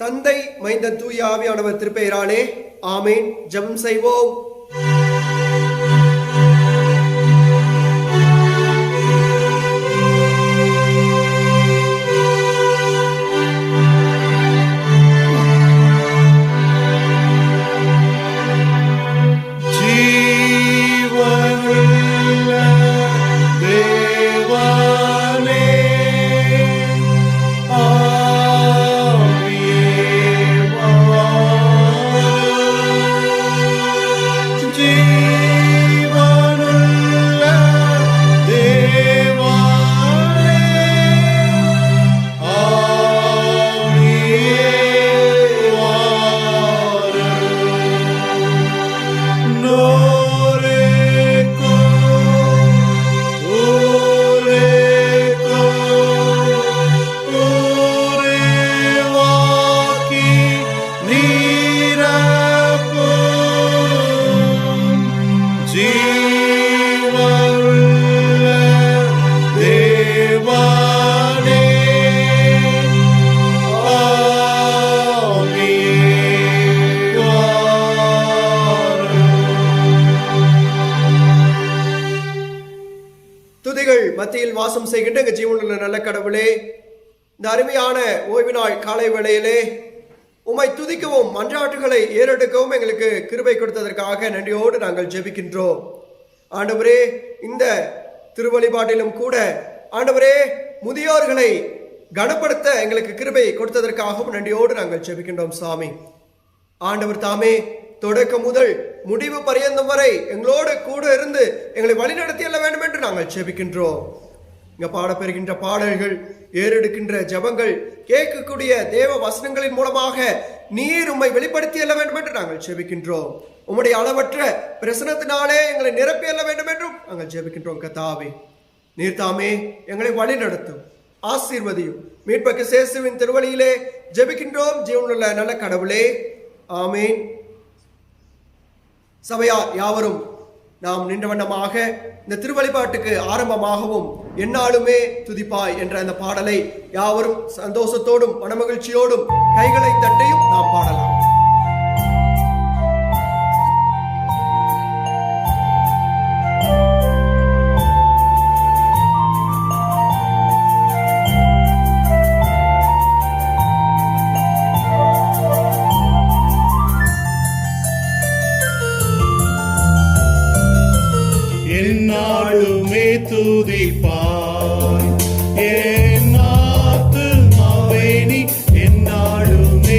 தந்தை, மைந்தன், தூய ஆவியானவர் திருப்பெயராலே ஆமேன். ஜெபம் செய்வோம். மத்தியில் வாசம் செய்கின்ற எங்கள் ஜீவனுள்ள நல்ல கடவுளே, இந்த அருமையான ஓய்வு நாள் காலை வேளையிலே உம்மை துதிக்கவும் மன்றாட்டுகளை ஏறெடுக்கவும் எங்களுக்கு கிருபை கொடுத்ததற்காக நன்றியோடு நாங்கள் ஜெபிக்கின்றோம். ஆண்டவரே, இந்த திருவழிபாட்டிலும் கூட ஆண்டவரே முதியோர்களை கனப்படுத்த எங்களுக்கு கிருபை கொடுத்ததற்காகவும் நன்றியோடு நாங்கள் ஜெபிக்கின்றோம். சாமி ஆண்டவர் தாமே தொடக்கம் முதல் முடிவு பரியந்தம் வரை எங்களோடு கூட இருந்து எங்களை வழிநடத்தி செல்ல வேண்டும் என்று நாங்கள் ஜெபிக்கின்றோம். இங்க பாடப்பெறுகின்ற பாடல்கள், ஏறெடுக்கின்ற ஜபங்கள், கேட்கக்கூடிய தேவ வசனங்களின் மூலமாக நீர் உம்மை வெளிப்படுத்தி செல்ல வேண்டும் என்று நாங்கள் ஜெபிக்கின்றோம். உம்முடைய அளவற்ற பிரசனத்தினாலே எங்களை நிரப்பி செல்ல வேண்டும் என்றும் நாங்கள் ஜெபிக்கின்றோம். கர்த்தாவே, நீர் தாமே எங்களை வழி நடத்தும், ஆசீர்வதியும். மீட்புக்கு இயேசுவின் திருவழியிலே ஜெபிக்கின்றோம் ஜீவனுள்ள நல்ல கடவுளே, ஆமேன். சபையார் யாவரும் நாம் நின்ற வண்ணமாக இந்த திருவழிபாட்டுக்கு ஆரம்பமாகவும் எந்நாளுமே துதிப்பாய் என்ற அந்த பாடலை யாவரும் சந்தோஷத்தோடும் மனமகிழ்ச்சியோடும் கைகளை தட்டியும் நாம் பாடலாம். எந்நாளுமே துதிப்பாய் என் ஆத்துமாவே நீ எந்நாளுமே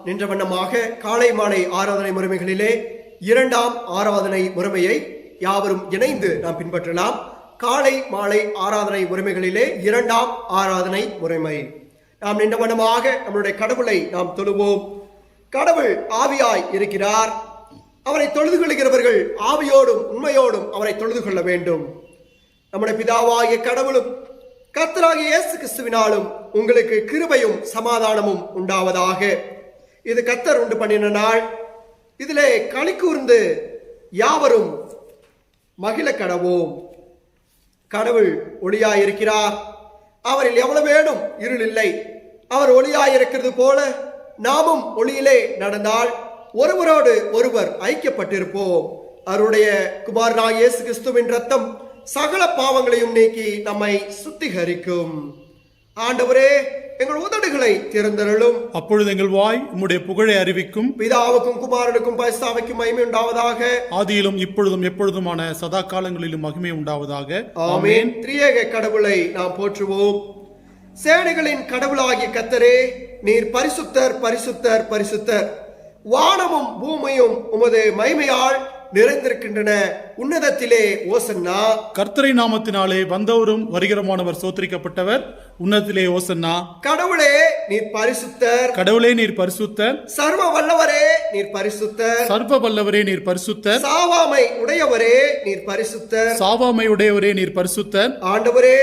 நின்ற வண்ணமாக காலை மாலை ஆராதனை முறைமைகளிலே இரண்டாம் ஆராதனை முறைமையை யாவரும் இணைந்து நாம் பின்பற்றலாம். காலை மாலை ஆராதனை முறைமைகளிலே இரண்டாம் ஆராதனை முறைமை. நாம் நின்ற வண்ணமாக நம்முடைய கடவுளை நாம் தொழுவோம். கடவுள் ஆவியாய் இருக்கிறார். அவரை தொழுது கொள்கிறவர்கள் ஆவியோடும் உண்மையோடும் அவரை தொழுது கொள்ள வேண்டும். நம்முடைய பிதாவாகிய கடவுளும் கர்த்தராகிய இயேசு கிறிஸ்துவினாலும் உங்களுக்கு கிருபையும் சமாதானமும் உண்டாவதாக. இது கர்த்தர் உண்டு பண்ணின நாள். இதிலே களி கூர்ந்து யாவரும் மகிழ கடவோம். கடவுள் ஒளியாயிருக்கிறார். அவரில் எவ்வளவு வேணும் இருள் இல்லை. அவர் ஒளியாயிருக்கிறது போல நாமும் ஒளியிலே நடந்தால் ஒருவரோடு ஒருவர் ஐக்கியப்பட்டிருப்போம். அவருடைய குமாரனாகிய இயேசு கிறிஸ்துவின் ரத்தம் சகல பாவங்களையும் நீக்கி நம்மை சுத்திகரிக்கும். ஆண்டவரே, எங்கள் உதடுகளை திறந்தருளும். அப்பொழுது எங்கள் வாய் உம்முடைய புகழை அறிவிக்கும். பிதாவுக்கும் குமாரனுக்கும் பரிசுத்தாவிக்கும் மகிமை உண்டாவதாக. ஆதியிலும் இப்பொழுதும் எப்பொழுதுமான சதா காலங்களிலும் மகிமை உண்டாவதாக. ஆமென். திரியேக கடவுளை நாம் போற்றுவோம். சேனைகளின் கடவுளாகிய கர்த்தரே, நீர் பரிசுத்தர் பரிசுத்தர் பரிசுத்தர். வானமும் பூமியும் உமது மகிமையால் நிறைந்திருக்கின்றன. உன்னதத்திலே ஓசன்னா. கர்த்தரை நாமத்தினாலே வந்தவரும் வருகிறமானவர் சோத்திரிக்கப்பட்டவர். உன்னதத்திலே ஓசன்னா. கடவுளே நீர் பரிசுத்தர். கடவுளே நீர் பரிசுத்தர். சர்வ வல்லவரே நீர் பரிசுத்தர். சர்வ வல்லவரே நீர் பரிசுத்தர். சாவாமை உடையவரே நீர் பரிசுத்தர். சாவாமை உடையவரே நீர் பரிசுத்தர். ஆண்டவரே,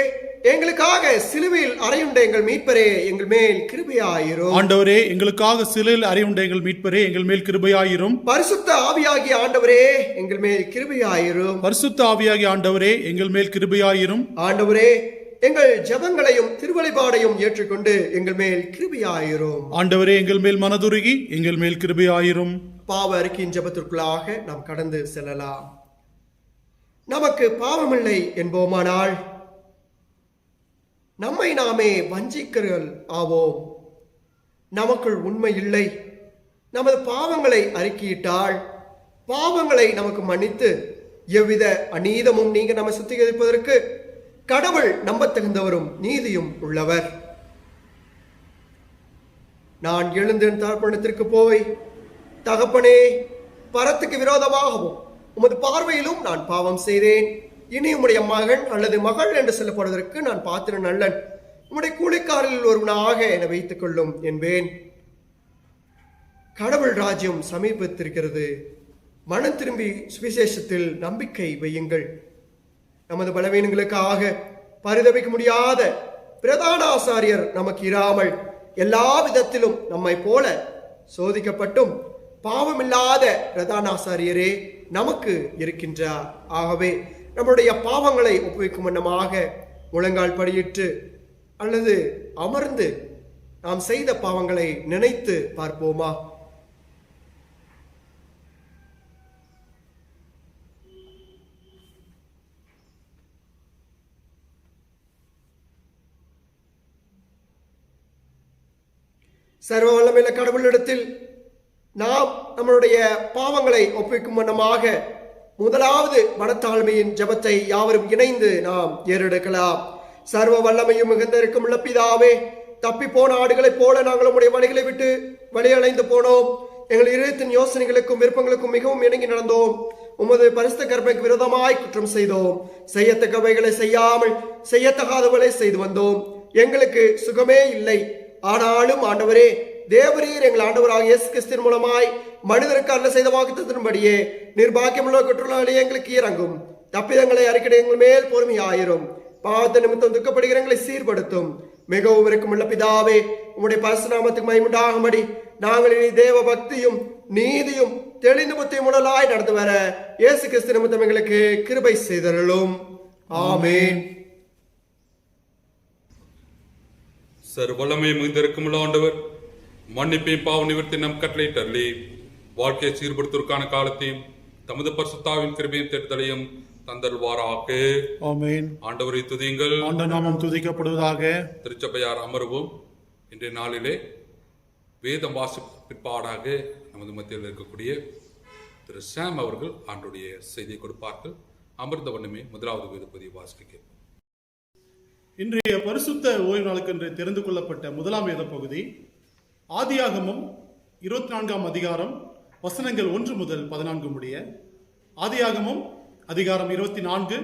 எங்களுக்காக சிலுவையில் அறையுண்ட எங்கள் மீட்பரே, எங்கள் மேல் கிருபையாயிரும். ஆண்டவரே, எங்களுக்காக சிலுவையில் அறையுண்ட எங்கள் மீட்பரே, எங்கள் மேல் கிருபையாயிரும். பரிசுத்த ஆவியாகிய ஆண்டவரே, எங்கள் மேல் கிருபையாயிரும். பரிசுத்த ஆவியாகிய ஆண்டவரே, எங்கள் மேல் கிருபையாயிரும். ஆண்டவரே, எங்கள் ஜெபங்களையும் திருவழிபாடையும் ஏற்றுக்கொண்டு எங்கள் மேல் கிருபையாயிரும். ஆண்டவரே, எங்கள் மேல் மனதுருகி எங்கள் மேல் கிருபையாயிரும். பாவ அறிக்கையின் ஜெபத்திற்குள்ளாக நாம் கடந்து செல்லலாம். நமக்கு பாவமில்லை என்போமானால் நம்மை நாமே வஞ்சிக்கர்கள் ஆவோம். நமக்குள் உண்மை இல்லை. நமது பாவங்களை அறிக்கையிட்டால் பாவங்களை நமக்கு மன்னித்து எவ்வித அநீதமும் நீங்க நம்மை சுத்திகரிப்பதற்கு கடவுள் நம்பத்தகுந்தவரும் நீதியும் உள்ளவர். நான் எழுந்து தகப்பனத்திற்கு போய், தகப்பனே, பரத்துக்கு விரோதமாகவும் உமது பார்வையிலும் நான் பாவம் செய்தேன். இனி உம்முடைய மகன் அல்லது மகள் என்று சொல்லப்படுவதற்கு நான் பாத்திரன் அல்லன். உம்முடைய கூலிக்காரில் ஒருவனாக என வைத்துக் கொள்ளும் என்பேன். கடவுள் ராஜ்யம் சமீபத்திருக்கிறது. மனம் திரும்பி சுவிசேஷத்தில் நம்பிக்கை வையுங்கள். நமது பலவீனங்களுக்காக பரிதபிக்க முடியாத பிரதான ஆசாரியர் நமக்கு இராமல் எல்லா விதத்திலும் நம்மை போல சோதிக்கப்பட்டும் பாவமில்லாத பிரதான ஆசாரியரே நமக்கு இருக்கின்றார். ஆகவே நம்முடைய பாவங்களை ஒப்புவிக்கும் வண்ணமாக முழங்கால் படியிட்டு அல்லது அமர்ந்து நாம் செய்த பாவங்களை நினைத்து பார்ப்போமா? சர்வ வல்லமையுள்ள கடவுளிடத்தில் நாம் நம்மளுடைய பாவங்களை ஒப்புவிக்கும் வண்ணமாக முதலாவது மனத்தாழ்மையின் ஜெபத்தை யாவரும் இணைந்து நாம் ஏறெடுக்கலாம். சர்வ வல்லமையும் மிகுந்த இருக்கும் உள்ள பிதாவே, தப்பி போன ஆடுகளைப் போல நாங்கள் உம்முடைய வழிகளை விட்டு வழியடைந்து போனோம். எங்கள் இதயத்தின் யோசனைகளுக்கும் விருப்பங்களுக்கும் மிகவும் இணங்கி நடந்தோம். உமது பரிசுத்த கற்பனைக்கு விரோதமாய் குற்றம் செய்தோம். செய்யத்தக்கவைகளை செய்யாமல் செய்யத்தகாதவளை செய்து வந்தோம். எங்களுக்கு சுகமே இல்லை. ஆனாலும் ஆண்டவரே, தேவரீர் எங்கள் ஆண்டவராக இயேசு கிறிஸ்துவின் மூலமாய் மனிதருக்கு அல்ல செய்த வாக்குத்தத்தின்படியே நிர்பாக்கியமுள்ள குற்றவாளியை எங்களுக்கு இறங்கும். தப்பிதங்களை அறிக்கை எங்கள் மேல் பொறுமையாயிரும். பாவத்தை நிமித்தம் துக்கப்படுகிற எங்களை சீர்படுத்தும். மிகவும் இருக்குமுள்ள பிதாவே, உம்முடைய பரிசுநாமத்துக்கு மகிமையுண்டாகும்படி நாங்கள் இனி தேவ பக்தியும் நீதியும் தெளிந்த புத்தியும் உடலாய் நடந்து வர இயேசு கிறிஸ்து நிமித்தம் எங்களுக்கு கிருபை செய்தருளும். ஆமென். சர்வலமை மிகுந்திருக்கும் ஆண்டவர் மன்னிப்பையும் பாவ நிவர்த்தி நம் கட்டளை தள்ளி வாழ்க்கையை சீர்படுத்துவதற்கான காலத்தையும் தமது பரிசுத்தாவின் கிருபையும் தேடுதலையும் தந்தல்வாராக. ஆமென். ஆண்டவரை துதியுங்கள். ஆண்டவர் நாமம் துதிக்கப்படுவதாக. திருச்சபையார் அமர்வும். இன்றைய நாளிலே வேதம் வாசிப்பிற்பாடாக நமது மத்தியில் இருக்கக்கூடிய திரு சாம் அவர்கள் ஆண்டுடைய செய்தியை கொடுப்பார்கள். அமர்ந்த வண்ணமே முதலாவது வேத பதிவை வாசிக்க. இன்றைய பரிசுத்த ஓய்வு நாளுக்கென்று தெரிந்து கொள்ளப்பட்ட முதலாம் வேத பகுதி ஆதியாகமம் 24ஆம் அதிகாரம் வசனங்கள் 1 முதல் 14 முடிய, ஆதியாகமம் அதிகாரம் 24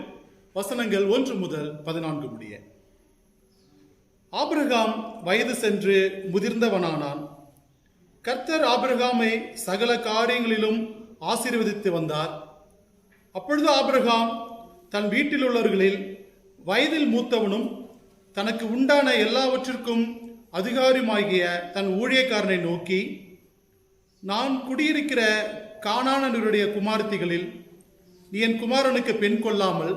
வசனங்கள் 1 முதல் 14 முடிய. ஆபிரகாம் வயது சென்று முதிர்ந்தவனானான். கர்த்தர் ஆபிரகாமை சகல காரியங்களிலும் ஆசீர்வதித்து வந்தார். அப்பொழுது ஆபிரகாம் தன் வீட்டில் உள்ளவர்களில் வயதில் மூத்தவனும் தனக்கு உண்டான எல்லாவற்றிற்கும் அதிகாரியுமாகிய தன் ஊழியக்காரனை நோக்கி, நான் குடியிருக்கிற கானானியருடைய குமாரத்திகளில் நீ என் குமாரனுக்கு பெண் கொள்ளாமல்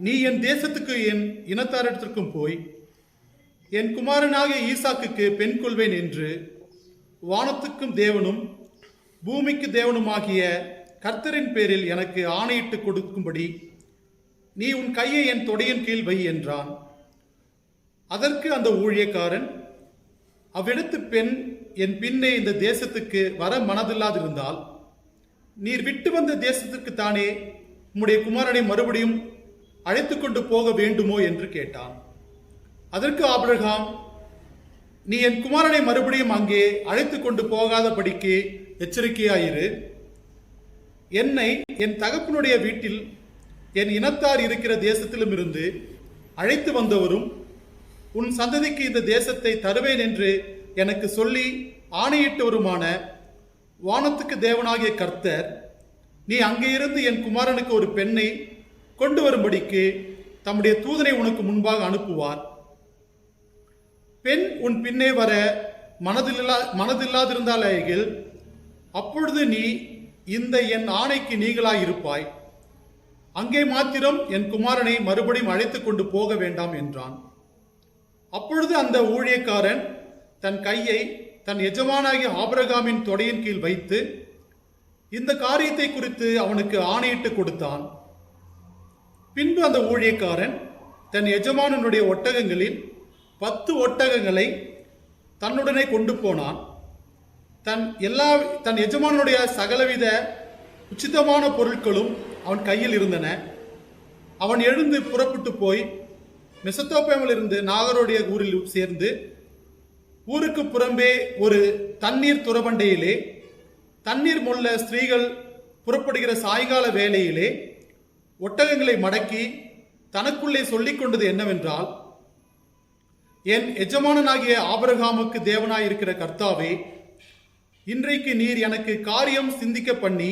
நீ என் தேசத்துக்கு என் இனத்தாரிடத்திற்கும் போய் என் குமாரனாகிய ஈசாக்குக்கு பெண் கொள்வேன் என்று வானத்துக்கும் தேவனும் பூமிக்கு தேவனுமாகிய கர்த்தரின் பேரில் எனக்கு ஆணையிட்டு கொடுக்கும்படி நீ உன் கையை என் தொடையின் கீழ் வை என்றான். அதற்கு அந்த ஊழியக்காரன், அவ்விடத்து பெண் என் பின்னே இந்த தேசத்துக்கு வர மனதில்லாதிருந்தால் நீர் விட்டு வந்த தேசத்திற்கு தானே உம்முடைய குமாரனை மறுபடியும் அழைத்து கொண்டு போக வேண்டுமோ என்று கேட்டான். அதற்கு ஆபிரகாம், நீ என் குமாரனை மறுபடியும் அங்கே அழைத்து கொண்டு போகாதபடிக்கு எச்சரிக்கையாயிரு. என்னை என் தகப்பனுடைய வீட்டில் என் இனத்தார் இருக்கிற தேசத்திலும் இருந்து அழைத்து வந்தவரும் உன் சந்ததிக்கு இந்த தேசத்தை தருவேன் என்று எனக்கு சொல்லி ஆணையிட்டவருமான வானத்துக்கு தேவனாகிய கர்த்தர், நீ அங்கே இருந்து என் குமாரனுக்கு ஒரு பெண்ணை கொண்டு வரும்படிக்கு தம்முடைய தூதனை உனக்கு முன்பாக அனுப்புவார். பெண் உன் பின்னே வர மனதில்லாதிருந்தாலேயில் அப்பொழுது நீ இந்த என் ஆணைக்கு நீங்களாயிருப்பாய். அங்கே மாத்திரம் என் குமாரனை மறுபடியும் அழைத்து கொண்டு போக வேண்டாம் என்றான். அப்பொழுது அந்த ஊழியக்காரன் தன் கையை தன் எஜமானாகிய ஆபிரகாமின் தொடையின் கீழ் வைத்து இந்த காரியத்தை குறித்து அவனுக்கு ஆணையிட்டு கொடுத்தான். பின்பு அந்த ஊழியக்காரன் தன் எஜமானனுடைய ஒட்டகங்களில் 10 ஒட்டகங்களை தன்னுடனே கொண்டு போனான். தன் எஜமானுடைய சகலவித உச்சிதமான பொருட்களும் அவன் கையில் இருந்தன. அவன் எழுந்து புறப்பட்டு போய் மெசொப்பொத்தாமியில் இருந்து நாகரோடைய ஊரில் சேர்ந்து ஊருக்கு புறம்பே ஒரு தண்ணீர் துறவண்டையிலே தண்ணீர் மொள்ள ஸ்திரீகள் புறப்படுகிற சாயங்கால வேளையிலே ஒட்டகங்களை மடக்கி தனக்குள்ளே சொல்லிக் கொண்டது என்னவென்றால், என் எஜமானனாகிய ஆபிரகாமுக்கு தேவனாயிருக்கிற கர்த்தாவே, இன்றைக்கு நீர் எனக்கு காரியம் சிந்திக்க பண்ணி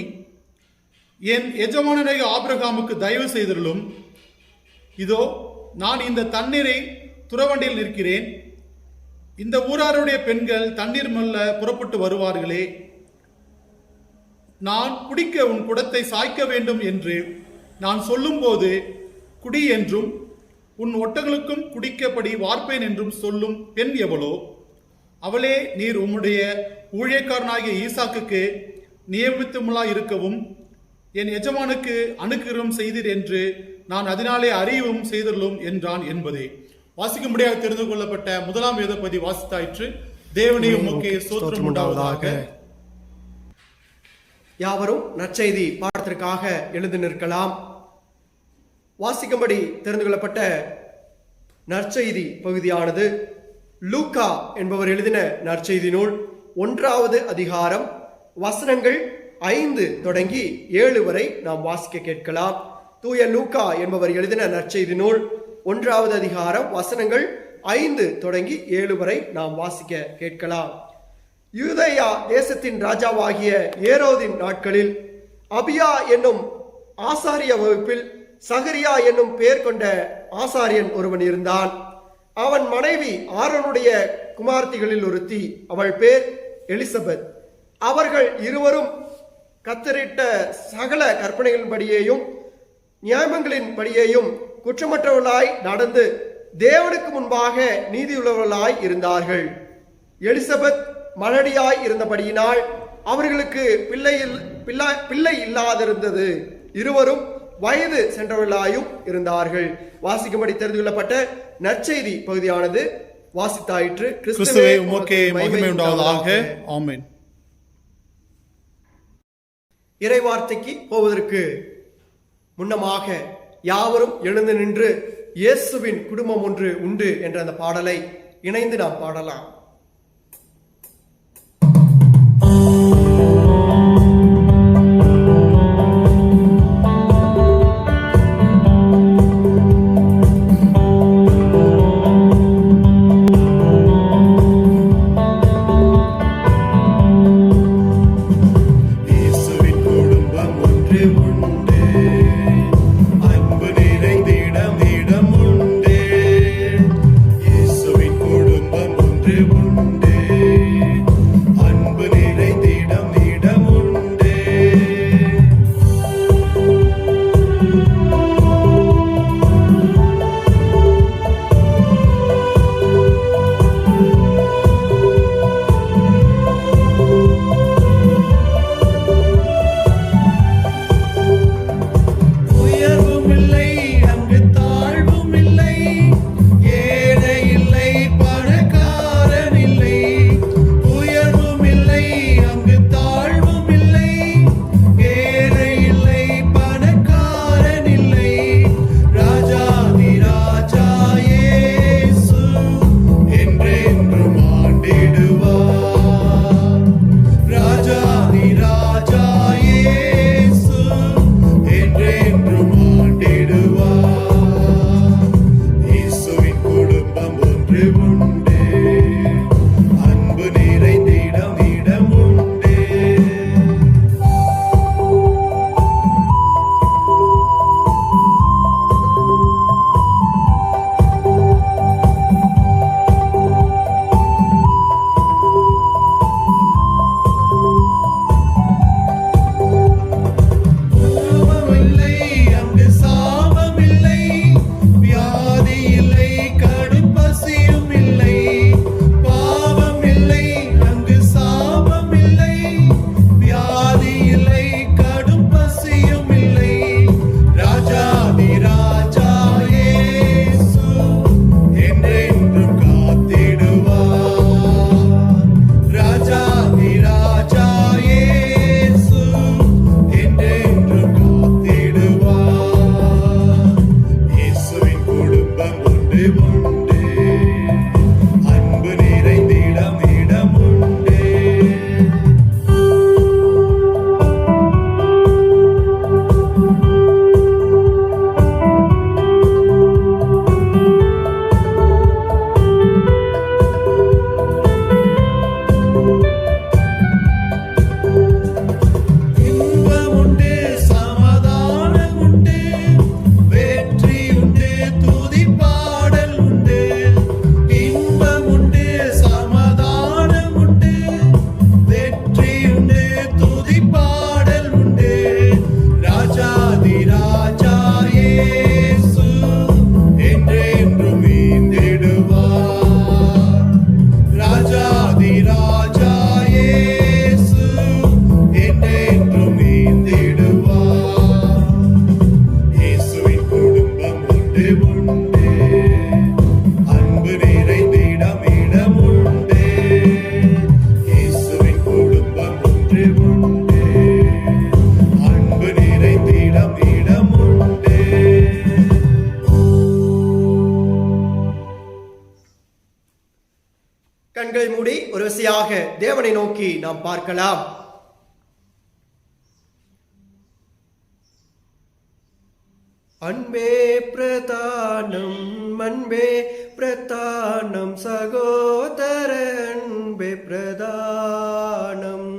என் எஜமானனாகிய ஆபிரகாமுக்கு தயவு செய்தருளும். இதோ நான் இந்த தண்ணீரை துறவண்டியில் நிற்கிறேன். இந்த ஊராருடைய பெண்கள் தண்ணீர் மல்ல புறப்பட்டு வருவார்களே. நான் குடிக்க உன் குடத்தை சாய்க்க வேண்டும் என்று நான் சொல்லும்போது குடி என்றும் உன் ஒட்டகளுக்கும் குடிக்கப்படி வார்ப்பேன் என்றும் சொல்லும் பெண் எவளோ அவளே நீர் உம்முடைய ஊழியக்காரனாகிய ஈசாக்குக்கு நியமித்தமுள்ளா இருக்கவும் என் எஜமானுக்கு அனுக்கிரகம் செய்தீர் என்று நான் அதனாலே அறியவும் செய்தலும் என்றான் என்பதே. வாசிக்கும்படியாக தெரிந்து கொள்ளப்பட்ட முதலாம் வேத பகுதி வாசித்தாயிற்று. தேவனே உமக்கு ஸ்தோத்திரம் உண்டாவதாக. யாவரும் நற்செய்தி பாடத்திற்காக எழுந்து நிற்கலாம். வாசிக்கும்படி தெரிந்து கொள்ளப்பட்ட நற்செய்தி பகுதியானது லூக்கா என்பவர் எழுதின நற்செய்தி நூல் 1வது அதிகாரம் வசனங்கள் 5 தொடங்கி 7 வரை நாம் வாசிக்க கேட்கலாம். தூய லூக்கா என்பவர் எழுதின நற்செய்தி நூல் 1வது அதிகாரம் வசனங்கள் 5 தொடங்கி 7 வரை நாம் வாசிக்க கேட்கலாம். யூதேயா தேசத்தின் ராஜாவாகிய ஏரோதின் நாட்களில் அபியா என்னும் ஆசாரிய வகுப்பில் சகரியா என்னும் பெயர் கொண்ட ஆசாரியன் ஒருவன் இருந்தான். அவன் மனைவி ஆரோனுடைய குமார்த்திகளில் ஒருத்தி, அவள் பேர் எலிசபெத். அவர்கள் இருவரும் கத்தரிட்ட சகல கற்பனைகளின்படியேயும் நியாயங்களின் படியேயும் குற்றமற்றவர்களாய் நடந்து தேவனுக்கு முன்பாக நீதியுள்ளவர்களாய் இருந்தார்கள். எலிசபெத் மலடியாய் இருந்தபடியினால் அவர்களுக்கு பிள்ளை இல்லாதிருந்தது. இருவரும் வயது சென்றவர்களாயும் இருந்தார்கள். வாசிக்கும்படி தெரிந்து கொள்ளப்பட்ட நற்செய்தி பகுதியானது வாசித்தாயிற்று. கிறிஸ்துவே உமக்கே மகிமை உண்டாவதாக. ஆமென். இறைவார்த்தைக்கு போவதற்கு முன்னமாக யாவரும் எழுந்து நின்று இயேசுவின் குடும்பம் ஒன்று உண்டு என்ற அந்த பாடலை இணைந்து நாம் பாடலாம். கண்களை மூடி ஒரு விசையாக தேவனை நோக்கி நாம் பார்க்கலாம். அன்பே பிரதானம், அன்பே பிரதானம், சகோதர அன்பே பிரதானம்,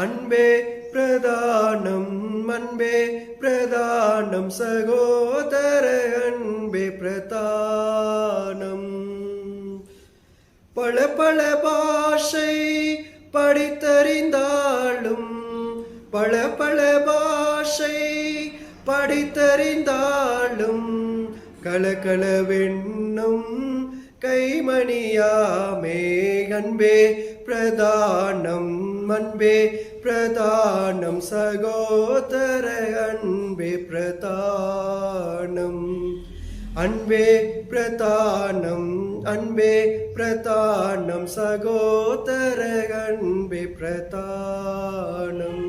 அன்பே பிரதானம், அன்பே பிரதானம், சகோதர அன்பே பிரதானம். பல பல பாஷை படித்தறிந்தாலும், பல பல பாஷை படித்தறிந்தாலும், கலகலவென்னும் கைமணியாமே அன்பே பிரதானம், அன்பே பிரதானம், சகோதர அன்பே பிரதானம், அன்பே பிரதானம், அன்பே பிரதானம், சகோதர அன்பே பிரதானம்.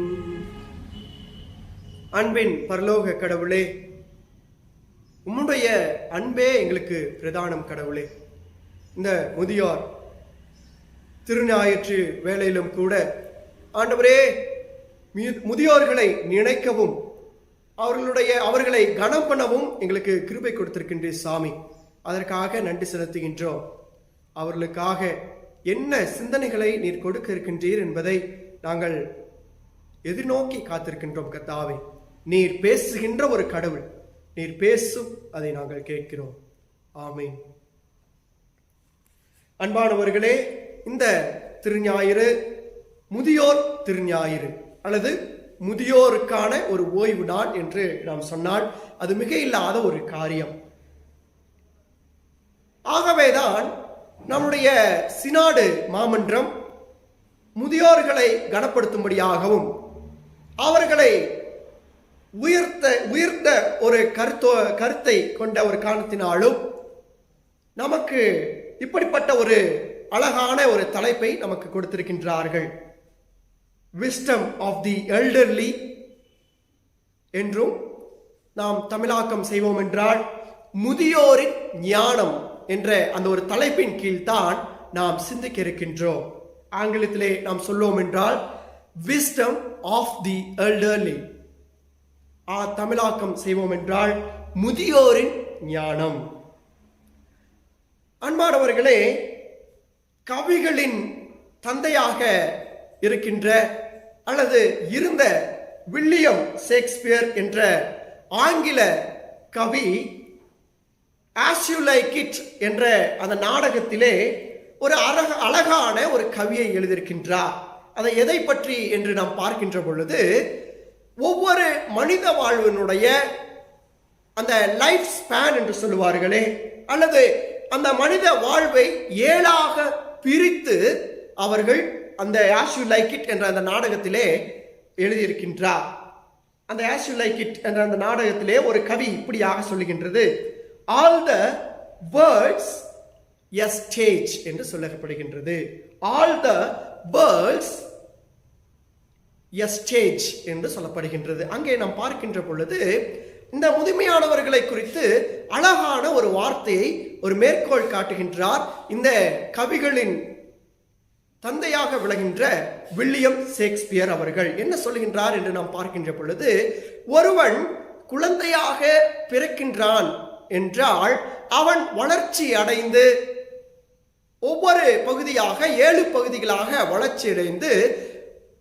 அன்பின் பரலோக கடவுளே, உம்முடைய அன்பே எங்களுக்கு பிரதானம் கடவுளே. இந்த முதியோர் திருஞாயிற்று வேளையிலும் கூட ஆண்டவரே, முதியோர்களை நினைக்கவும் அவர்களை கனம் பண்ணவும் எங்களுக்கு கிருபை கொடுத்திருக்கின்ற சாமி. அதற்காக நன்றி செலுத்துகின்றோம். அவர்களுக்காக என்ன சிந்தனைகளை நீர் கொடுக்க இருக்கின்றீர் என்பதை நாங்கள் எதிர்நோக்கி காத்திருக்கின்றோம். கர்த்தாவே, நீர் பேசுகின்ற ஒரு கடவுள், நீர் பேசும், அதை நாங்கள் கேட்கிறோம். ஆமென். அன்பானவர்களே, இந்த திருஞாயிறு முதியோர் திருஞாயிறு அல்லது முதியோருக்கான ஒரு ஓய்வு நாள் என்று நாம் சொன்னால் அது மிக இல்லாத ஒரு காரியம். ஆகவேதான் நம்முடைய சினாடு மாமன்றம் முதியோர்களை கனப்படுத்தும்படியாகவும் அவர்களை உயர்த்த ஒரு கருத்தை கொண்ட ஒரு காரணத்தினாலும் நமக்கு இப்படிப்பட்ட ஒரு அழகான ஒரு தலைப்பை நமக்கு கொடுத்திருக்கின்றார்கள். விஸ்டம் ஆஃப் தி எல்டர்லி என்றும் நாம் தமிழாக்கம் செய்வோம் என்றால் முதியோரின் ஞானம் என்ற அந்த ஒரு தலைப்பின் கீழ்தான் நாம் சிந்திக்க இருக்கின்றோம். ஆங்கிலத்திலே நாம் சொல்லுவோம் என்றால் விஸ்டம் ஆஃப் தி எல்டர்லி. தமிழாக்கம் செய்வோம் என்றால் முதியோரின் ஞானம். அன்பானவர்களே, கவிகளின் தந்தையாக இருக்கின்ற அல்லது இருந்த வில்லியம் ஷேக்ஸ்பியர் என்ற ஆங்கில கவி ஆஸ் யூ லைக் இட் என்ற அந்த நாடகத்திலே ஒரு அழகான ஒரு கவியை எழுதியிருக்கின்றார். அதை எதை பற்றி என்று நாம் பார்க்கின்ற பொழுது, ஒவ்வொரு மனித வாழ்வினுடைய அந்த லைஃப் ஸ்பேன் என்று சொல்லுவார்களே, அல்லது அந்த மனித வாழ்வை 7ஆக பிரித்து அவர்கள் அந்த ஆஸ் யூ லைக் இட் என்ற அந்த நாடகத்திலே எழுதியிருக்கின்றார். அந்த ஆஸ் யூ லைக் இட் என்ற அந்த நாடகத்திலே ஒரு கவி இப்படியாக சொல்லுகின்றது, all the words a stage என்று சொல்லப்படுகின்றது. All the words a stage என்று சொல்லப்படுகின்றது. அங்கே நாம் பார்க்கின்ற பொழுது இந்த முதுமையானவர்களை குறித்து அழகான ஒரு வார்த்தையை ஒரு மேற்கோள் காட்டுகின்றார் இந்த கவிகளின் தந்தையாக விளங்குகின்ற வில்லியம் ஷேக்ஸ்பியர் அவர்கள். என்ன சொல்லுகின்றார் என்று நாம் பார்க்கின்ற பொழுது, ஒருவன் குழந்தையாக பிறக்கின்றான் என்றால் அவன் வளர்ச்சி அடைந்து ஒவ்வொரு பகுதியாக 7 பகுதிகளாக வளர்ச்சி அடைந்து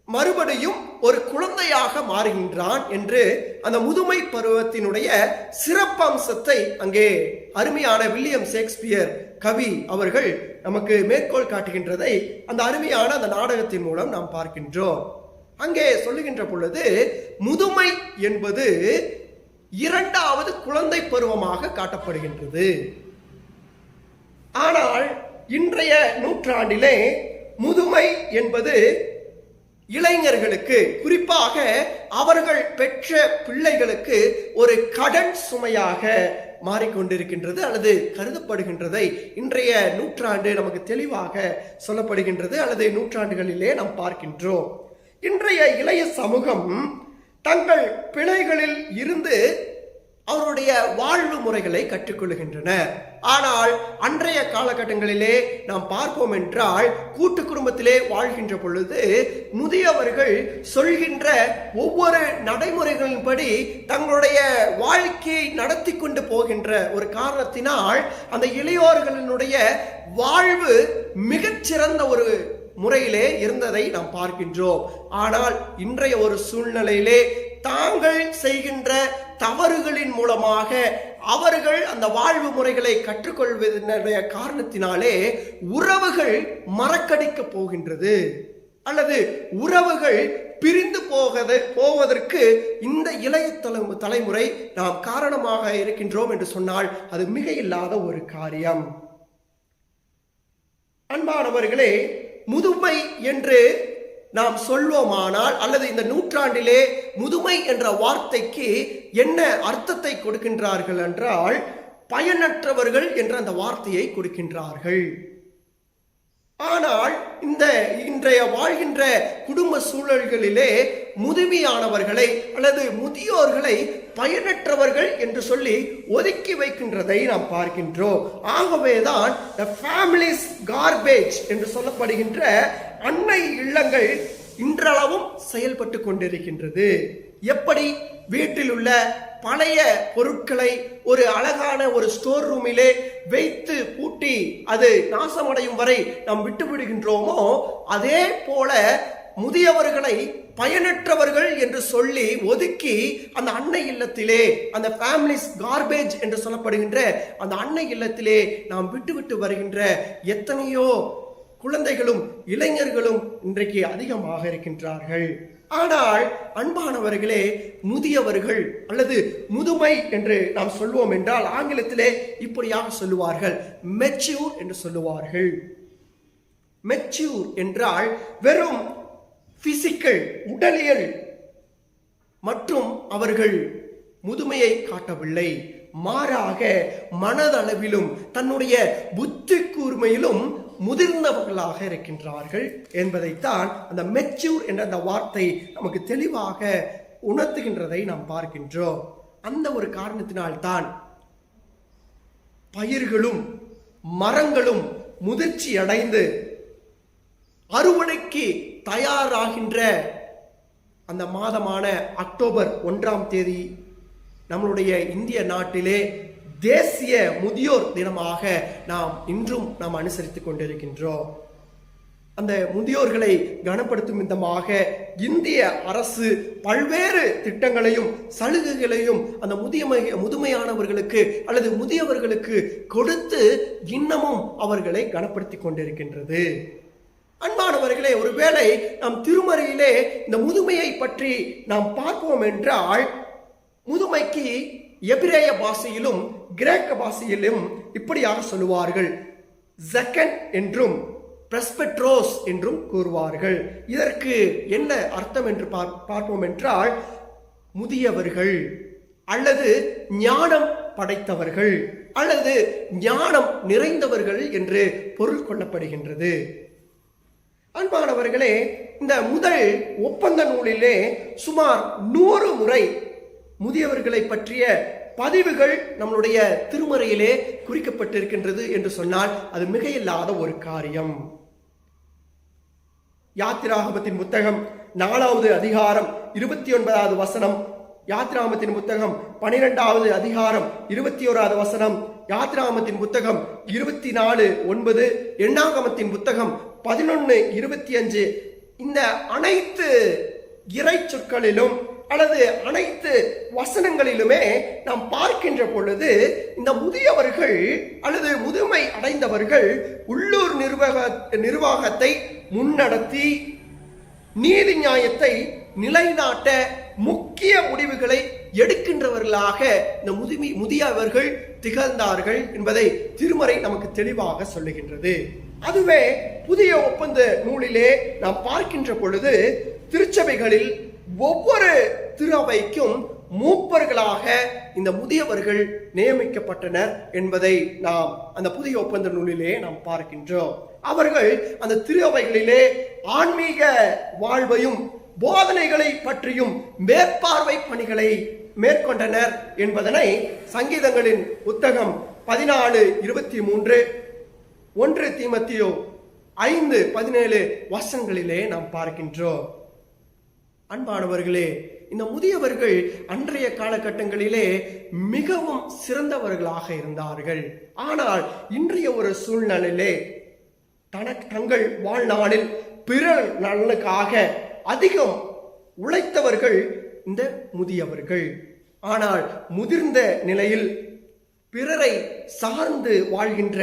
மறுபடியும் ஒரு குழந்தையாக மாறுகின்றான் என்று அந்த முதுமை பருவத்தினுடைய சிறப்பம்சத்தை அங்கே அருமையான வில்லியம் ஷேக்ஸ்பியர் கவி அவர்கள் நமக்கு மேற்கோள் காட்டுகின்றதை அந்த அருமையான அந்த நாடகத்தின் மூலம் நாம் பார்க்கின்றோம். அங்கே சொல்லுகின்ற பொழுது முதுமை என்பது 2வது குழந்தை பருவமாக காட்டப்படுகின்றது. ஆனால் இன்றைய நூற்றாண்டிலே முதுமை என்பது இளைஞர்களுக்கு, குறிப்பாக அவர்கள் பெற்ற பிள்ளைகளுக்கு ஒரு கடன் சுமையாக மாறிக்கொண்டிருக்கின்றது அல்லது கருதப்படுகின்றதை இன்றைய நூற்றாண்டு நமக்கு தெளிவாக சொல்லப்படுகின்றது அல்லது நூற்றாண்டுகளிலே நாம் பார்க்கின்றோம். இன்றைய இளைய சமூகம் தங்கள் பிள்ளைகளில் இருந்து அவருடைய வாழ்வு முறைகளை கற்றுக்கொள்கின்றனர். ஆனால் அன்றைய காலகட்டங்களிலே நாம் பார்ப்போம் என்றால் கூட்டு குடும்பத்திலே வாழ்கின்ற பொழுது முதியவர்கள் சொல்கின்ற ஒவ்வொரு நடைமுறைகளின்படி தங்களுடைய வாழ்க்கையை நடத்தி கொண்டு போகின்ற ஒரு காரணத்தினால் அந்த இளையோர்களினுடைய வாழ்வு மிகச்சிறந்த ஒரு முறையிலே இருந்ததை நாம் பார்க்கின்றோம். ஆனால் இன்றைய ஒரு சூழ்நிலையிலே தாங்கள் செய்கின்ற தவறுகளின் மூலமாக அவர்கள் அந்த வாழ்வு முறைகளை கற்றுக்கொள்வதனுடைய காரணத்தினாலே உறவுகள் மறக்கடிக்க போகின்றது, அல்லது உறவுகள் பிரிந்து போவதற்கு இந்த இளைய தலைமுறை நாம் காரணமாக இருக்கின்றோம் என்று சொன்னால் அது மிக இல்லாத ஒரு காரியம். அன்பானவர்களே, முதுமை என்று நாம் சொல்வோமானால், அல்லது இந்த நூற்றாண்டிலே முதுமை என்ற வார்த்தைக்கு என்ன அர்த்தத்தை கொடுக்கின்றார்கள் என்றால் பயனற்றவர்கள் என்ற அந்த வார்த்தையை கொடுக்கின்றார்கள். ஆனால் இந்த இன்றைய வாழ்கின்ற குடும்ப சூழல்களிலே முதுமையானவர்களை அல்லது முதியோர்களை பயனற்றவர்கள் என்று சொல்லி ஒதுக்கி வைக்கின்றதை நாம் பார்க்கின்றோம். ஆகவேதான் ஃபேமிலிஸ் கார்பேஜ் என்று சொல்லப்படுகின்ற அன்னை இல்லங்கள் இன்றளவும் செயல்பட்டு கொண்டிருக்கின்றது. எப்படி வீட்டில் உள்ள பழைய பொருட்களை ஒரு அழகான ஒரு ஸ்டோர் ரூமிலே வைத்து பூட்டி அது நாசமடையும் வரை நாம் விட்டு விடுகின்றோமோ, அதே போல முதியவர்களை பயனற்றவர்கள் என்று சொல்லி ஒதுக்கி அந்த அன்னை இல்லத்திலே, அந்த ஃபேமிலிஸ் கார்பேஜ் என்று சொல்லப்படுகின்ற அந்த அன்னை இல்லத்திலே நாம் விட்டு வருகின்ற எத்தனையோ குழந்தைகளும் இளைஞர்களும் இன்றைக்கு அதிகமாக இருக்கின்றார்கள். ஆனால் அன்பானவர்களே, முதியவர்கள் அல்லது முதுமை என்று நாம் சொல்வோம் என்றால் ஆங்கிலத்திலே இப்படியாக சொல்லுவார்கள், மெச்சூர் என்று சொல்லுவார்கள். மெச்சூர் என்றால் வெறும் பிசிக்கல் உடலியல் மற்றும் அவர்கள் முதுமையை காட்டவில்லை, மாறாக மனதளவிலும் தன்னுடைய புத்தி கூர்மையிலும் முதிர்ந்தவர்களாக இருக்கின்றார்கள் என்பதைத்தான் அந்த மெச்சூர் என்ற அந்த வார்த்தை நமக்கு தெளிவாக உணர்த்துகின்றதை நாம் பார்க்கின்றோம். அந்த ஒரு காரணத்தினால்தான் பயிர்களும் மரங்களும் முதிர்ச்சி அடைந்து அறுவடைக்கு தயாராகின்ற அந்த மாதமான அக்டோபர் 1ஆம் தேதி நம்மளுடைய இந்திய நாட்டிலே தேசிய முதியோர் தினமாக நாம் இன்றும் அனுசரித்துக் கொண்டிருக்கின்றோம். அந்த முதியோர்களை கனப்படுத்தும் விதமாக இந்திய அரசு பல்வேறு திட்டங்களையும் சலுகைகளையும் அந்த முதுமையானவர்களுக்கு அல்லது முதியவர்களுக்கு கொடுத்து இன்னமும் அவர்களை கனப்படுத்தி கொண்டிருக்கின்றது. அன்பானவர்களே, ஒருவேளை நாம் திருமறையிலே இந்த முதுமையை பற்றி நாம் பார்ப்போம் என்றால், முதுமைக்கு எபிரேய பாஷையிலும் கிரேக்க பாஷையிலும் இப்படியாக சொல்லுவார்கள், ஜக்கன் என்றும் பிரஸ்பெட்ரோஸ் என்றும் கூறுவார்கள். இதற்கு என்ன அர்த்தம் என்று பார்ப்போம் என்றால், முதியவர்கள் அல்லது ஞானம் படைத்தவர்கள் அல்லது ஞானம் நிறைந்தவர்கள் என்று பொருள் கொள்ளப்படுகின்றது. அன்பானவர்களே, இந்த முதல் ஒப்பந்த நூலிலே சுமார் 100 முறை முதியவர்களை பற்றிய பதிவுகள் நம்மளுடைய திருமறையிலே குறிக்கப்பட்டிருக்கின்றது என்று சொன்னால் அது மிகையில்லாத ஒரு காரியம். யாத்திராகமத்தின் புத்தகம் 4வது அதிகாரம் 29வது வசனம், யாத்திராகமத்தின் புத்தகம் 12வது அதிகாரம் 21வது வசனம், யாத்திராகமத்தின் புத்தகம் 24:9, எண்ணாகமத்தின் புத்தகம் 11:25, இந்த அனைத்து இறை சொற்களிலும் அல்லது அனைத்து வசனங்களிலுமே நாம் பார்க்கின்ற பொழுது இந்த முதியவர்கள் அல்லது முதுமை அடைந்தவர்கள் உள்ளூர் நிர்வாகத்தை முன்னடத்தி நீதி நியாயத்தை நிலைநாட்ட முக்கிய முடிவுகளை எடுக்கின்றவர்களாக இந்த முதியவர்கள் திகழ்ந்தார்கள் என்பதை திருமறை நமக்கு தெளிவாக சொல்லுகின்றது. அதுவே புதிய ஒப்பந்த நூலிலே நாம் பார்க்கின்ற பொழுது திருச்சபைகளில் ஒவ்வொரு திருவைக்கும் மூப்பர்களாக இந்த முதியவர்கள் நியமிக்கப்பட்டனர் என்பதை நாம் அந்த புதிய ஒப்பந்த நூலிலே நாம் பார்க்கின்றோம். அவர்கள் அந்த திருவைகளிலே ஆன்மீக வாழ்வையும் போதனைகளை பற்றியும் மேற்பார்வை பணிகளை மேற்கொண்டனர் என்பதனை சங்கீதங்களின் புத்தகம் 14:23, 1 தீமோத்தேயு 5:17 வசனங்களிலே நாம் பார்க்கின்றோம். அன்பானவர்களே, இந்த முதியவர்கள் அன்றைய காலகட்டங்களிலே மிகவும் சிறந்தவர்களாக இருந்தார்கள். ஆனால் இன்றைய ஒரு சூழ்நிலையிலே தங்கள் வாழ்நாளில் பிறர் நலனுக்காக அதிகம் உழைத்தவர்கள் இந்த முதியவர்கள். ஆனால் முதிர்ந்த நிலையில் பிறரை சார்ந்து வாழ்கின்ற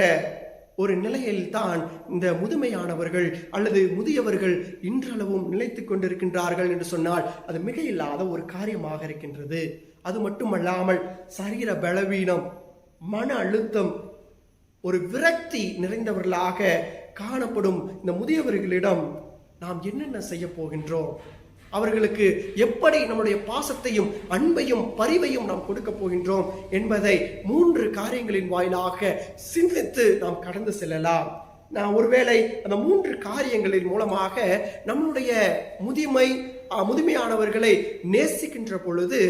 ஒரு நிலையில்தான் இந்த முதுமையானவர்கள் அல்லது முதியவர்கள் இன்றளவும் நிலைத்துக் கொண்டிருக்கின்றார்கள் என்று சொன்னால் அது மிக இல்லாத ஒரு காரியமாக இருக்கின்றது. அது மட்டுமல்லாமல் சரீர பலவீனம், மன அழுத்தம், ஒரு விரக்தி நிறைந்தவர்களாக காணப்படும் இந்த முதியவர்களிடம் நாம் என்னென்ன செய்ய போகின்றோம்? அவர்களுக்கு எப்படி நம்முடைய பாசத்தையும் அன்பையும் பரிவையும் நாம் கொடுக்க போகின்றோம் என்பதை 3 காரியங்களின் வாயிலாக சிந்தித்து நாம் கடந்து செல்லலாம். நான் ஒருவேளை அந்த 3 காரியங்களின் மூலமாக நம்முடைய முதுமையானவர்களை நேசிக்கின்ற பொழுது